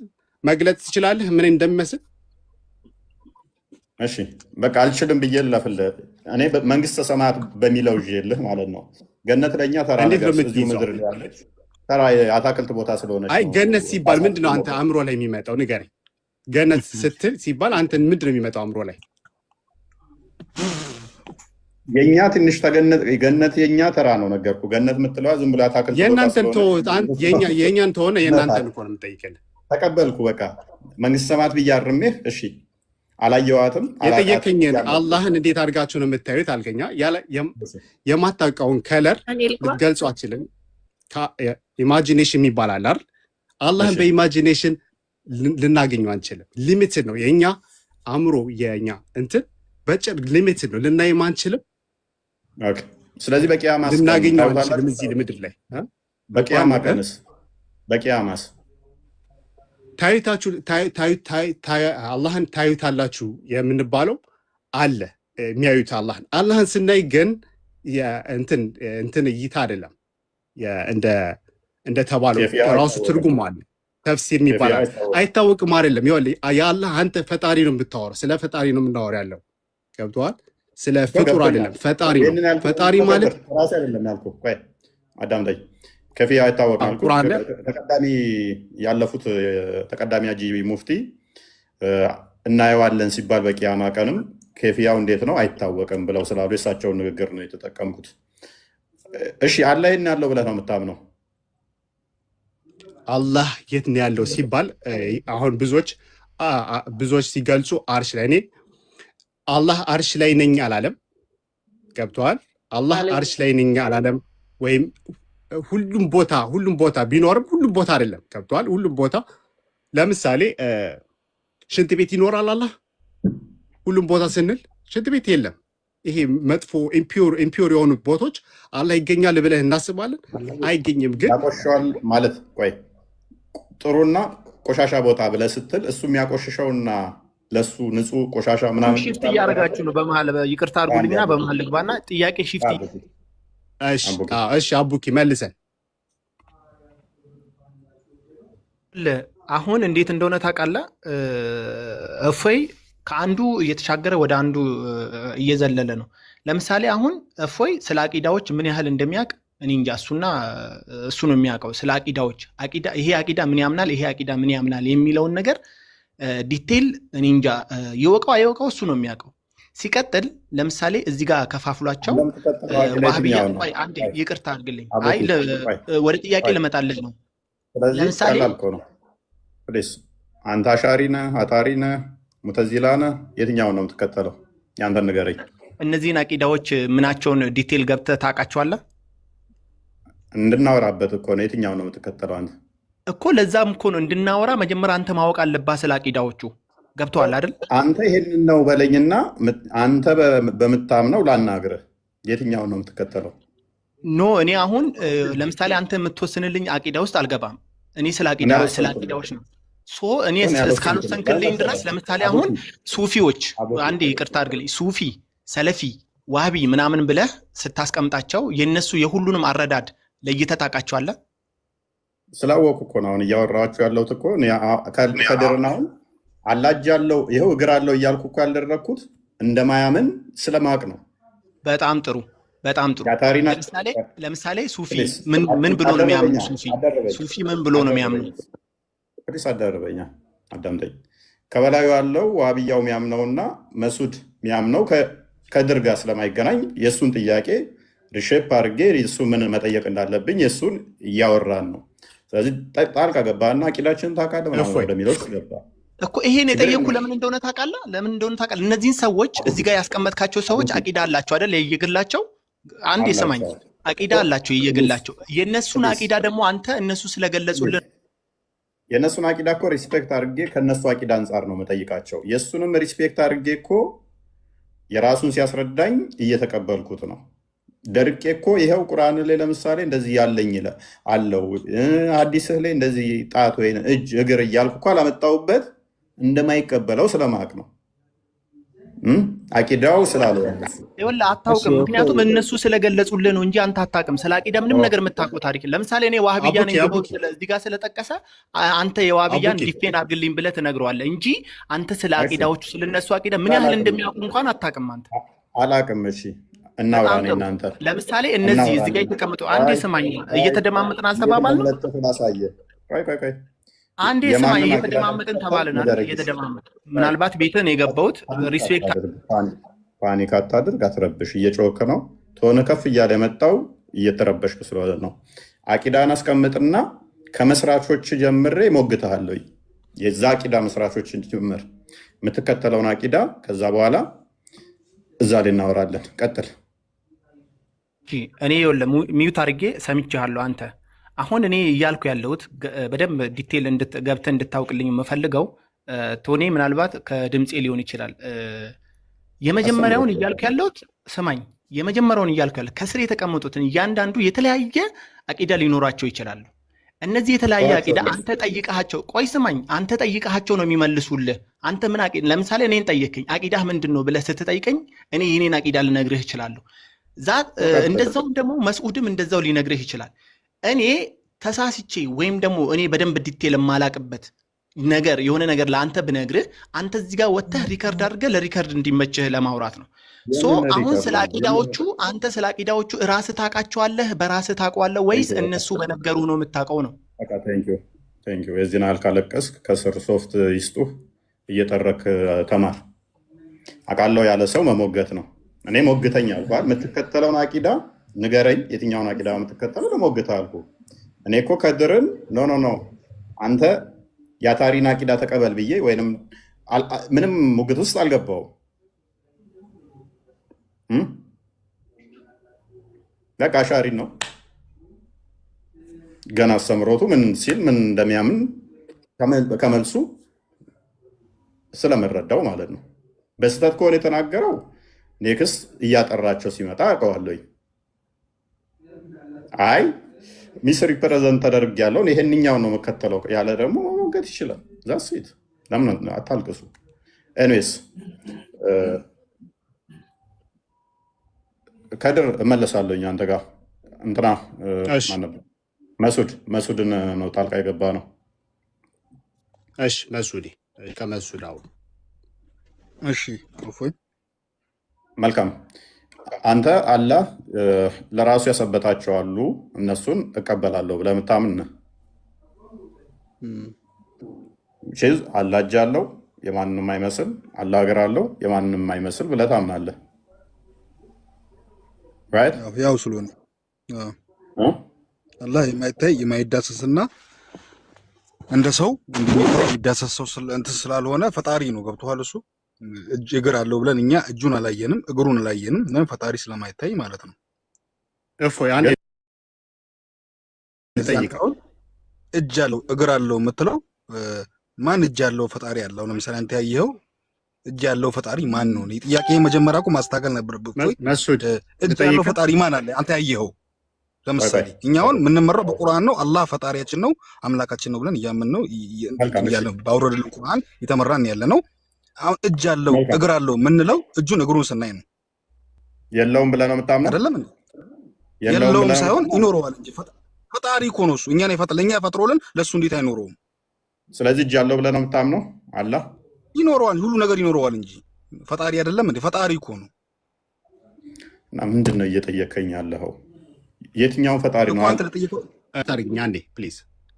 መግለጽ ትችላለህ ምን እንደሚመስል?
እሺ በቃ አልችልም ብዬ ልለፍልህ። እኔ መንግስተ ሰማያት በሚለው ይዤልህ ማለት ነው። ገነት ለእኛ ተራ ነገር እዚሁ ምድር ያለች ተራ የአታክልት ቦታ ስለሆነች።
አይ ገነት ሲባል ምንድን ነው አንተ አእምሮ ላይ የሚመጣው ንገረኝ። ገነት ስትል ሲባል አንተ ምንድን ነው የሚመጣው አእምሮ ላይ?
የኛ ትንሽ ገነት የኛ ተራ ነው ነገርኩ። ገነት የምትለዋ ዝም ብላ አታክልት ቦታ
የእናንተን የእኛን ተሆነ የእናንተን እኮ ነው የምጠይቅልህ።
ተቀበልኩ በቃ መንግስተ ሰማያት ብዬ አርሜህ። እሺ አላየዋትም።
የጠየቀኝን አላህን እንዴት አድርጋችሁ ነው የምታዩት አልከኛ። የማታውቀውን ከለር ልትገልጹ አትችልም። ኢማጂኔሽን የሚባል አለ አይደል? አላህን በኢማጂኔሽን ልናገኘው አንችልም። ሊሚትድ ነው የኛ አእምሮ፣ የኛ እንትን በጭር ሊሚትድ ነው፣ ልናየው አንችልም።
ስለዚህ በቂያማስ
ልናገኘው አንችልም እዚህ ምድር ላይ።
በቂያማስ
አላህን ታዩታላችሁ የምንባለው አለ የሚያዩት አላህን ስናይ ግን እንትን እይታ አይደለም እንደተባለው ራሱ ትርጉም አለ። ተፍሲር የሚባል አይታወቅም አይደለም። የአላህ አንተ ፈጣሪ ነው የምታወራው፣ ስለ ፈጣሪ ነው የምናወራው ያለው ገብቶሃል? ስለ ፍጡር አይደለም። ፈጣሪ ነው። ፈጣሪ ማለት
ራስ አይደለም ያልኩህ። ቆይ አዳምጠኝ። ከፊያ አይታወቅም። ተቀዳሚ ያለፉት ተቀዳሚ ሀጂ ሙፍቲ እናየዋለን ሲባል በቂያማ ቀንም ከፊያው እንዴት ነው አይታወቅም ብለው ስላሉ የእሳቸውን ንግግር ነው የተጠቀምኩት። እሺ አላህ የት ነው ያለው ብለህ ነው የምታምነው?
አላህ የት ነው ያለው ሲባል አሁን ብዙዎች ሲገልጹ አርሽ ላይ ነኝ፣ አላህ አርሽ ላይ ነኝ አላለም። ገብተዋል? አላህ አርሽ ላይ ነኝ አላለም። ወይም ሁሉም ቦታ ቢኖርም ሁሉም ቦታ አይደለም። ገብተዋል? ሁሉም ቦታ ለምሳሌ ሽንት ቤት ይኖራል አላህ ሁሉም ቦታ ስንል ሽንት ቤት የለም። ይሄ መጥፎ ኢምፒውር የሆኑ ቦታዎች አላህ ይገኛል ብለን እናስባለን፣ አይገኝም። ግን
ያቆሸዋል ማለት ቆይ ጥሩና ቆሻሻ ቦታ ብለህ ስትል እሱ የሚያቆሽሸውና ለሱ ንጹህ ቆሻሻ ምናምን
ሽፍት እያደረጋችሁ ነው። በመሀል ይቅርታ አድርጉልኝና በመሀል ልግባና ጥያቄ ሽፍት።
እሺ አቡኪ መልሰን
አሁን እንዴት እንደሆነ ታውቃለህ? እፎይ ከአንዱ እየተሻገረ ወደ አንዱ እየዘለለ ነው። ለምሳሌ አሁን እፎይ ስለ አቂዳዎች ምን ያህል እንደሚያውቅ እኔ እንጃ፣ እሱ ነው የሚያውቀው። ስለ አቂዳዎች ይሄ አቂዳ ምን ያምናል፣ ይሄ አቂዳ ምን ያምናል የሚለውን ነገር ዲቴል እኔ እንጃ፣ ይወቀው አይወቀው እሱ ነው የሚያውቀው። ሲቀጥል ለምሳሌ እዚህ ጋር ከፋፍሏቸው ዋህብያ አንዴ ይቅርታ አድርግልኝ፣ አይ ወደ ጥያቄ ልመጣልህ ነው። ለምሳሌ
አንተ አሻሪ ነህ፣ አጣሪ ነህ፣ ሙተዚላ ነህ፣ የትኛውን ነው የምትከተለው? ያንተን ንገረኝ።
እነዚህን አቂዳዎች ምናቸውን ዲቴል ገብተህ ታውቃቸዋለህ?
እንድናወራበት እኮ ነው። የትኛውን ነው የምትከተለው አንተ?
እኮ ለዛም እኮ ነው እንድናወራ መጀመሪያ አንተ ማወቅ አለብህ ስለ አቂዳዎቹ። ገብተዋል አይደል?
አንተ ይሄንን ነው በለኝና አንተ በምታምነው ላናግርህ። የትኛውን ነው የምትከተለው?
ኖ እኔ አሁን ለምሳሌ አንተ የምትወስንልኝ አቂዳ ውስጥ አልገባም። እኔ ስለ አቂዳዎች ነው እኔ እስካልወሰንክልኝ ድረስ። ለምሳሌ አሁን ሱፊዎች፣ አንዴ ይቅርታ አድርግልኝ፣ ሱፊ፣ ሰለፊ፣ ዋህቢ ምናምን ብለህ ስታስቀምጣቸው የነሱ የሁሉንም አረዳድ ለይተህ ታውቃቸዋለህ?
ስላወቁ እኮ ነው አሁን እያወራኋቸው ያለሁት እኮ ከድርና አሁን አላጅ አለው ይኸው እግር አለው እያልኩ እኮ ያልደረግኩት እንደማያምን ስለማቅ ነው።
በጣም ጥሩ በጣም ጥሩ። ለምሳሌ ሱፊ ምን ብሎ ነው የሚያምኑ? ሱፊ ምን ብሎ ነው የሚያምኑ?
ፕሊስ አዳርበኛ አዳምጠኝ። ከበላዩ ያለው ዋብያው የሚያምነውና መሱድ የሚያምነው ከድር ጋር ስለማይገናኝ የእሱን ጥያቄ ሪሼፕ አድርጌ እሱ ምን መጠየቅ እንዳለብኝ የእሱን እያወራን ነው። ስለዚህ ጣልቃ ገባና አቂዳችንን ታውቃለህ ምናምን ወደሚለው ገባ
እኮ። ይሄን የጠየኩ ለምን እንደሆነ ታውቃለህ? እነዚህን ሰዎች እዚህ ጋር ያስቀመጥካቸው ሰዎች አቂዳ አላቸው አይደል? የየግላቸው አንድ የሰማኝ አቂዳ አላቸው የየግላቸው። የእነሱን አቂዳ ደግሞ አንተ እነሱ ስለገለጹልን
የእነሱን አቂዳ እኮ ሪስፔክት አድርጌ ከእነሱ አቂዳ አንጻር ነው መጠይቃቸው። የእሱንም ሪስፔክት አድርጌ እኮ የራሱን ሲያስረዳኝ እየተቀበልኩት ነው። ደርቄ እኮ ይኸው ቁርአን ላይ ለምሳሌ እንደዚህ ያለኝ አለው ሐዲስህ ላይ እንደዚህ ጣት ወይ እጅ እግር እያልኩ እኮ አላመጣሁበት እንደማይቀበለው ስለማቅ ነው። አቂዳው ስላለው
ይኸውልህ አታውቅም። ምክንያቱም እነሱ ስለገለጹልህ ነው እንጂ አንተ አታውቅም። ስለ አቂዳ ምንም ነገር የምታውቀው ታሪክ። ለምሳሌ እኔ ዋህብያ ነኝ ብሎ እዚህ ጋር ስለጠቀሰ አንተ የዋህብያን ዲፌን አድርግልኝ ብለህ ትነግረዋለህ እንጂ አንተ ስለ አቂዳዎቹ ስለነሱ አቂዳ ምን ያህል እንደሚያውቁ እንኳን አታውቅም። አንተ
አላውቅም። እሺ እናውራ ነኝ እናንተ።
ለምሳሌ እነዚህ እዚህ ጋር የተቀመጡ አንዴ ስማኝ፣ እየተደማመጥን አልተባባልንም? ቆይ አንዴ ስማኝ፣ እየተደማመጥን ተባልን አይደል? እየተደማመጥን ምናልባት ቤትን የገባሁት ሪስፔክት
ፓኒክ አታድርግ፣ አትረብሽ። እየጮክ ነው ቶን ከፍ እያለ የመጣው እየተረበሽክ ስለሆነ ነው። አቂዳን አስቀምጥና ከመስራቾች ጀምሬ ሞግተሃለሁ። የዛ አቂዳ መስራቾችን ጀምር የምትከተለውን አቂዳ፣ ከዛ በኋላ እዛ ላይ እናወራለን። ቀጥል።
እኔ ሚዩት አድርጌ ሰምቼሃለሁ። አንተ አሁን እኔ እያልኩ ያለሁት በደንብ ዲቴል ገብተህ እንድታውቅልኝ የምፈልገው ቶኔ ምናልባት ከድምፄ ሊሆን ይችላል። የመጀመሪያውን እያልኩ ያለሁት ስማኝ፣ የመጀመሪያውን እያልኩ ያለሁት ከስር የተቀመጡትን እያንዳንዱ የተለያየ አቂዳ ሊኖራቸው ይችላሉ። እነዚህ የተለያየ አቂዳ አንተ ጠይቀሃቸው፣ ቆይ ስማኝ፣ አንተ ጠይቀሃቸው ነው የሚመልሱልህ። አንተ ምን አቂዳ፣ ለምሳሌ እኔን ጠየቅኝ አቂዳህ ምንድን ነው ብለህ ስትጠይቀኝ እኔ የኔን አቂዳ ልነግርህ እችላለሁ። እንደዛውም ደግሞ መስዑድም እንደዛው ሊነግርህ ይችላል። እኔ ተሳስቼ ወይም ደግሞ እኔ በደንብ ዲቴል የማላቅበት ነገር የሆነ ነገር ለአንተ ብነግርህ አንተ እዚህ ጋር ወጥተህ ሪከርድ አድርገህ ለሪከርድ እንዲመችህ ለማውራት ነው። አሁን ስለ አቂዳዎቹ አንተ ስለ አቂዳዎቹ ራስህ ታውቃቸዋለህ፣ በራስህ ታውቀዋለህ ወይስ እነሱ በነገሩ ነው የምታውቀው ነው?
የዚህን ያህል ካለቀስክ ከስር ሶፍት ይስጡህ እየጠረክ ተማር። አውቃለሁ ያለ ሰው መሞገት ነው። እኔ ሞግተኛ አልኳል። የምትከተለውን አቂዳ ንገረኝ፣ የትኛውን አቂዳ የምትከተለው ለሞግተ አልኩ። እኔ እኮ ከድርን ኖ አንተ የአታሪን አቂዳ ተቀበል ብዬ ወይም ምንም ሙግት ውስጥ አልገባው። በቃ አሻሪ ነው ገና አስተምሮቱ ምን ሲል ምን እንደሚያምን ከመልሱ ስለምረዳው ማለት ነው። በስህተት ከሆነ የተናገረው ኔክስት እያጠራቸው ሲመጣ አውቀዋለሁ። አይ ሚስ ሪፕሬዘንት ተደርግ ያለውን ይሄንኛውን ነው መከተለው ያለ ደግሞ መሞገት ይችላል። ዛሴት ለምን አታልቅሱ? ኤኒዌይስ ከድር እመለሳለሁ አንተ ጋር እንትና መሱድን ነው ጣልቃ የገባ ነው።
እሺ መሱድ ከመሱድ አሁን
እሺ እፎይ
መልካም አንተ አላህ ለራሱ ያሰበታቸው አሉ እነሱን እቀበላለሁ ብለህ የምታምን ሼዝ አላህ እጅ አለው የማንንም አይመስል አላህ እግር አለው የማንንም አይመስል ብለህ ታምናለህ። ራይት
ያው ስለሆነ አላህ የማይታይ የማይዳሰስና እንደ ሰው እንደሚዳሰሰው እንትን ስላልሆነ ፈጣሪ ነው። ገብቶሃል? እሱ እግር አለው ብለን እኛ እጁን አላየንም እግሩን አላየንም እና ፈጣሪ ስለማይታይ ማለት ነው።
እፎይ አንዴ
ጠይቀው እጅ አለው እግር አለው የምትለው ማን እጅ አለው? ፈጣሪ አለው። ለምሳሌ አንተ ያየኸው እጅ ያለው ፈጣሪ ማን ነው? ጥያቄ መጀመሪያ እኮ ማስተካከል ነበረብህ።
መሱድ
እጅ ያለው ፈጣሪ ማን አለ? አንተ ያየኸው። ለምሳሌ እኛውን የምንመራው በቁርአን ነው። አላህ ፈጣሪያችን ነው አምላካችን ነው ብለን እያምን ነው ባወረደልን ቁርአን የተመራን ያለ ነው። አሁን እጅ አለው እግር አለው የምንለው እጁን እግሩን ስናይ ነው።
የለውም ብለህ ነው የምታምነው?
አይደለም እንዴ? የለውም ሳይሆን ይኖረዋል እንጂ ፈጣሪ እኮ ነው እሱ። እኛን ለእኛ ፈጥሮልን ለእሱ እንዴት አይኖረውም?
ስለዚህ እጅ አለው ብለህ ነው የምታምነው? አላህ
ይኖረዋል፣ ሁሉ ነገር ይኖረዋል እንጂ ፈጣሪ አይደለም እንዴ? ፈጣሪ እኮ ነው።
እና ምንድን ነው እየጠየቀኝ ያለኸው? የትኛውን ፈጣሪ ነው
አንተ ለጠየቀው?
ታሪክኛ አንዴ ፕሊዝ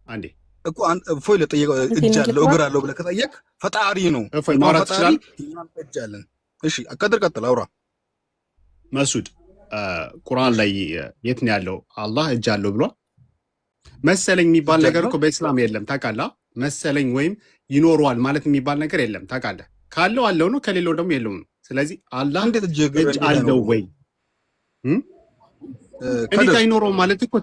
አንዴ
እኮ እፎይ ለጠየቀው እጅ አለው እግር አለው ብለህ ከጠየቅ ፈጣሪ ነው።
እፎይ ማውራት ይችላል።
እኛም እጅ አለን። እሺ ቀጥል አውራ።
መሱድ ቁርአን ላይ የት ነው ያለው አላህ እጅ አለው ብሏል? መሰለኝ የሚባል ነገር እኮ በእስላም የለም ታውቃለህ። መሰለኝ ወይም ይኖረዋል ማለት የሚባል ነገር የለም ታውቃለህ። ካለው አለው ነው፣ ከሌለው ደግሞ የለውም ነው። ስለዚህ አላህ
እንዴት
እጅ አለው ወይ እንዴት አይኖረውም ማለት እኮ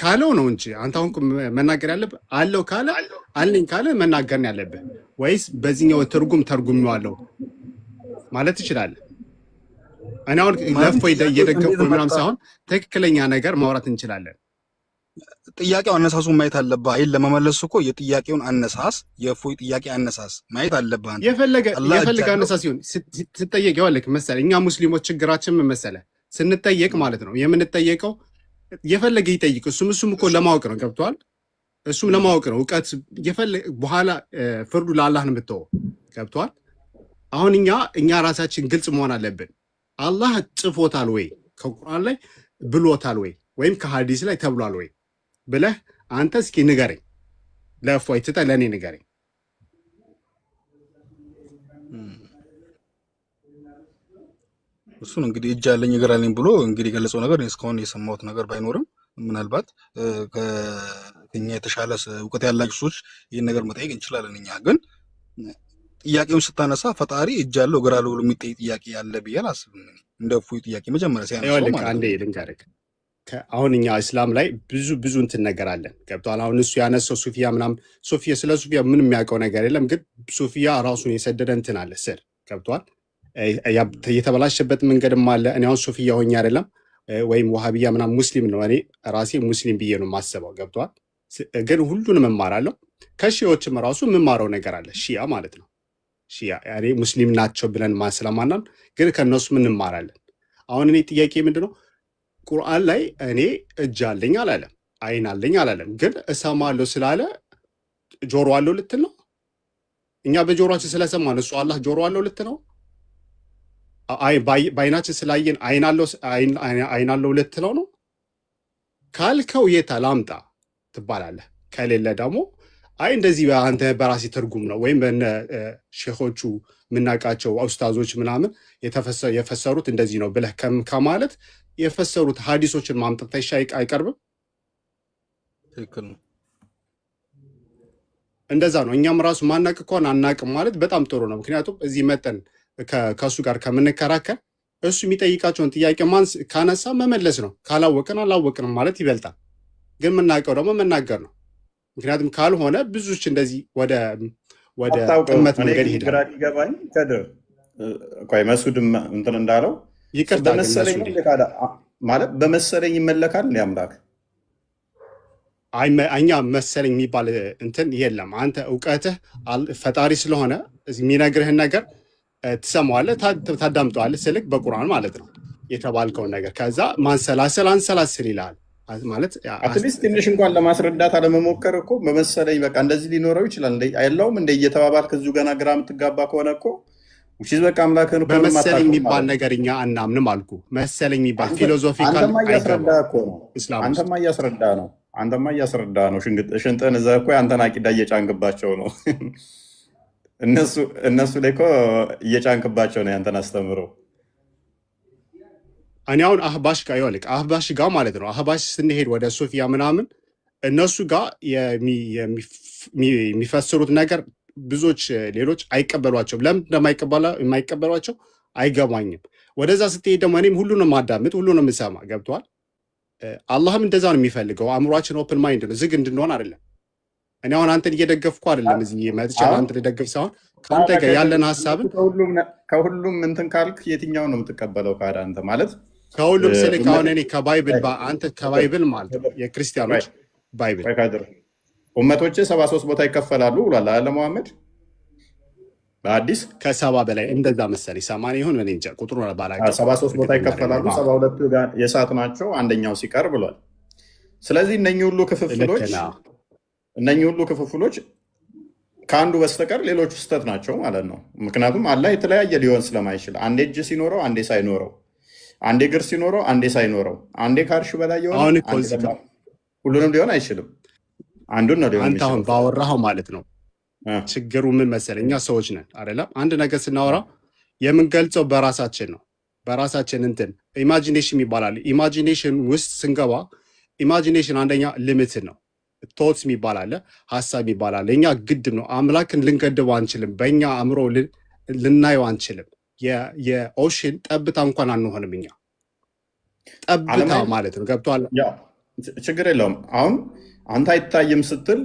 ካለው ነው እንጂ አንተ አሁን መናገር ያለብህ አለው ካለ አለኝ ካለ መናገር ነው ያለብህ። ወይስ በዚህኛው ተርጉሜዋለሁ ማለት ትችላለህ? እኔ አሁን ለእፎይ እየደገፍኩ ምናምን ሳይሆን ትክክለኛ ነገር ማውራት እንችላለን።
ጥያቄው አነሳሱን ማየት አለብህ። አይደል? ለመመለስ እኮ የጥያቄውን አነሳስ የእፎይ ጥያቄ አነሳስ ማየት አለብህ።
የፈለገ አነሳስ ሲሆን ስትጠየቅ ይኸውልህ መሰለህ እኛ ሙስሊሞች ችግራችን ምን መሰለህ ስንጠየቅ ማለት ነው የምንጠየቀው የፈለገ ይጠይቅ እሱም እኮ ለማወቅ ነው። ገብቶሃል? እሱም ለማወቅ ነው። እውቀት በኋላ ፍርዱ ለአላህ ነው የምትተወው። ገብቶሃል? አሁን እኛ ራሳችን ግልጽ መሆን አለብን። አላህ ጽፎታል ወይ ከቁርአን ላይ ብሎታል ወይ ወይም ከሀዲስ ላይ ተብሏል ወይ ብለህ አንተ እስኪ ንገረኝ። ለእፎይ ትተህ ለእኔ ንገረኝ።
እሱን እንግዲህ እጅ አለኝ እግር አለኝ ብሎ እንግዲህ የገለጸው ነገር እስካሁን የሰማሁት ነገር ባይኖርም ምናልባት ከኛ የተሻለ እውቀት ያላችሁ ሰዎች ይህን ነገር መጠየቅ እንችላለን። እኛ ግን ጥያቄውን ስታነሳ ፈጣሪ እጅ አለው እግር አለው ብሎ የሚጠይቅ ጥያቄ ያለ ብዬ አላስብም። እንደ እፎይ ጥያቄ መጀመሪያ ሲያነሳው
ማለት አሁን እኛ እስላም ላይ ብዙ እንትነገራለን። ገብቶሃል? አሁን እሱ ያነሳው ሱፊያ ምናምን ስለ ሱፊያ ምንም የሚያውቀው ነገር የለም። ግን ሱፊያ ራሱን የሰደደ እንትን አለ ስር ገብቶሃል? የተበላሸበት መንገድም አለ። እኔ አሁን ሱፊያ ሆኜ አይደለም ወይም ዋሃቢያ ምናምን ሙስሊም ነው። እኔ ራሴ ሙስሊም ብዬ ነው የማስበው። ገብቶሃል? ግን ሁሉንም እማራለሁ። ከሺዎችም ራሱ የምማረው ነገር አለ። ሺያ ማለት ነው። ሺያ እኔ ሙስሊም ናቸው ብለን ስለማናል ግን ከእነሱም እንማራለን። አሁን እኔ ጥያቄ ምንድነው ቁርአን ላይ እኔ እጅ አለኝ አላለም፣ አይን አለኝ አላለም። ግን እሰማለሁ ስላለ ጆሮ አለው ልትል ነው? እኛ በጆሮአችን ስለሰማን እሱ አላህ ጆሮ አለው ልትል ነው? በአይናችን ስላየን አይን አለው ልትለው ነው? ካልከው የት አላምጣ ትባላለህ። ከሌለ ደግሞ አይ እንደዚህ አንተ በራሴ ትርጉም ነው ወይም በነ ሼኾቹ የምናውቃቸው ኡስታዞች ምናምን የፈሰሩት እንደዚህ ነው ብለህ ከማለት የፈሰሩት ሀዲሶችን ማምጣት አይቀርብም?
ትክክል ነው።
እንደዛ ነው። እኛም ራሱ ማናቅ ከሆነ አናቅም ማለት በጣም ጥሩ ነው። ምክንያቱም እዚህ መጠን ከእሱ ጋር ከምንከራከር እሱ የሚጠይቃቸውን ጥያቄ ማን ካነሳ መመለስ ነው። ካላወቅን አላወቅንም ማለት ይበልጣል። ግን የምናውቀው ደግሞ መናገር ነው። ምክንያቱም ካልሆነ ብዙዎች እንደዚህ ወደ ጥመት መንገድ ይሄዳል።
ግራ ይገባኝ ከድር ቆይ መስዑድም እንትን እንዳለው
ይቅርታ
በመሰለኝ ማለት በመሰለኝ ይመለካል እንደ አምላክ
እኛ መሰለኝ የሚባል እንትን የለም። አንተ እውቀትህ ፈጣሪ ስለሆነ የሚነግርህን ነገር ትሰማዋለህ፣ ታዳምጠዋለህ። ስልክ በቁርአን ማለት ነው የተባልከውን ነገር ከዛ አንሰላስል ይልሃል ማለት
አትሊስት ትንሽ እንኳን ለማስረዳት አለመሞከር እኮ በመሰለኝ በቃ እንደዚህ ሊኖረው ይችላል ያለውም እንደ እየተባባልክ እዚሁ ገና ግራ የምትጋባ ከሆነ እኮ ውጪ በቃ አምላክን
በመሰለኝ የሚባል ነገር እኛ አናምንም አልኩ። መሰለኝ የሚባል ፊሎዞፊካል
አንተማ እያስረዳ ነው። ሽንጥህን እዛ እኮ አንተን አቂዳ እየጫንክባቸው ነው። እነሱ ላይ እኮ እየጫንክባቸው ነው ያንተን አስተምረው።
እኔ አሁን አህባሽ ጋር ማለት ነው አህባሽ ስንሄድ ወደ ሶፊያ ምናምን እነሱ ጋር የሚፈስሩት ነገር ብዙዎች ሌሎች አይቀበሏቸውም። ለምን እንደማይቀበሏቸው አይገባኝም። ወደዛ ስትሄድ ደግሞ እኔም ሁሉንም ማዳምጥ ሁሉንም ሰማ ገብቷል። አላህም እንደዛ ነው የሚፈልገው። አእምሯችን ኦፕን ማይንድ ነው፣ ዝግ እንድንሆን አይደለም። እኔ አሁን አንተን እየደገፍኩ አይደለም፣ እዚህ መጥቼ አንተን ልደግፍ ሳይሆን ከአንተ ጋር ያለን ሀሳብን
ከሁሉም እንትን ካልክ የትኛው ነው የምትቀበለው? ካዳ አንተ ማለት
ከሁሉም ስልክ አሁን እኔ ከባይብል አንተ ከባይብል ማለት ነው የክርስቲያኖች ባይብል
ኡመቶች 73 ቦታ ይከፈላሉ ብሏል አለ መሐመድ በአዲስ
ከ70 በላይ እንደዛ መሰለኝ 80 ይሁን እኔ እንጃ ቁጥሩን ባላውቅም
73 ቦታ ይከፈላሉ። 72ቱ ጋር የእሳት ናቸው፣ አንደኛው ሲቀር ብሏል። ስለዚህ እነኚህ ሁሉ ክፍፍሎች ከአንዱ በስተቀር ሌሎቹ ስህተት ናቸው ማለት ነው። ምክንያቱም አላህ የተለያየ ሊሆን ስለማይችል አንዴ እጅ ሲኖረው አንዴ ሳይኖረው፣ አንዴ እግር ሲኖረው አንዴ ሳይኖረው፣ አንዴ ከአርሽ በላይ የሆነ ሁሉንም ሊሆን አይችልም። አንዱን ነው ሊሆን
አንተ አሁን ባወራኸው ማለት ነው። ችግሩ ምን መሰለህ? እኛ ሰዎች ነን አይደለም? አንድ ነገር ስናወራ የምንገልጸው በራሳችን ነው። በራሳችን እንትን ኢማጂኔሽን ይባላል። ኢማጂኔሽን ውስጥ ስንገባ ኢማጂኔሽን አንደኛ ልምት ነው። ቶት የሚባል አለ፣ ሀሳብ የሚባል አለ። እኛ ግድብ ነው አምላክን ልንገድበው አንችልም። በእኛ አእምሮ ልናየው አንችልም። የኦሽን ጠብታ እንኳን አንሆንም። እኛ ጠብታ ማለት ነው። ገብቶሃል?
ችግር የለውም። አሁን አንተ አይታይም ስትል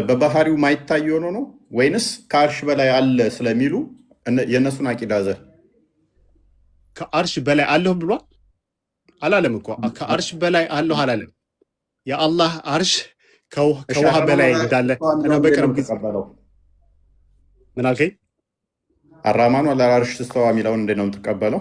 በባህሪው ማይታይ ሆኖ ነው ወይንስ ከአርሽ በላይ አለ ስለሚሉ የእነሱን አቂዳ ዘ
ከአርሽ በላይ አለሁ ብሏል አላለም እኮ። ከአርሽ በላይ አለሁ አላለም። የአላህ አርሽ ከውሃ በላይ እንዳለ እና በቅርብ ጊዜ ምን አልከኝ?
አራማኑ አላ አርሽ ስተዋ የሚለውን እንዴት ነው የምትቀበለው?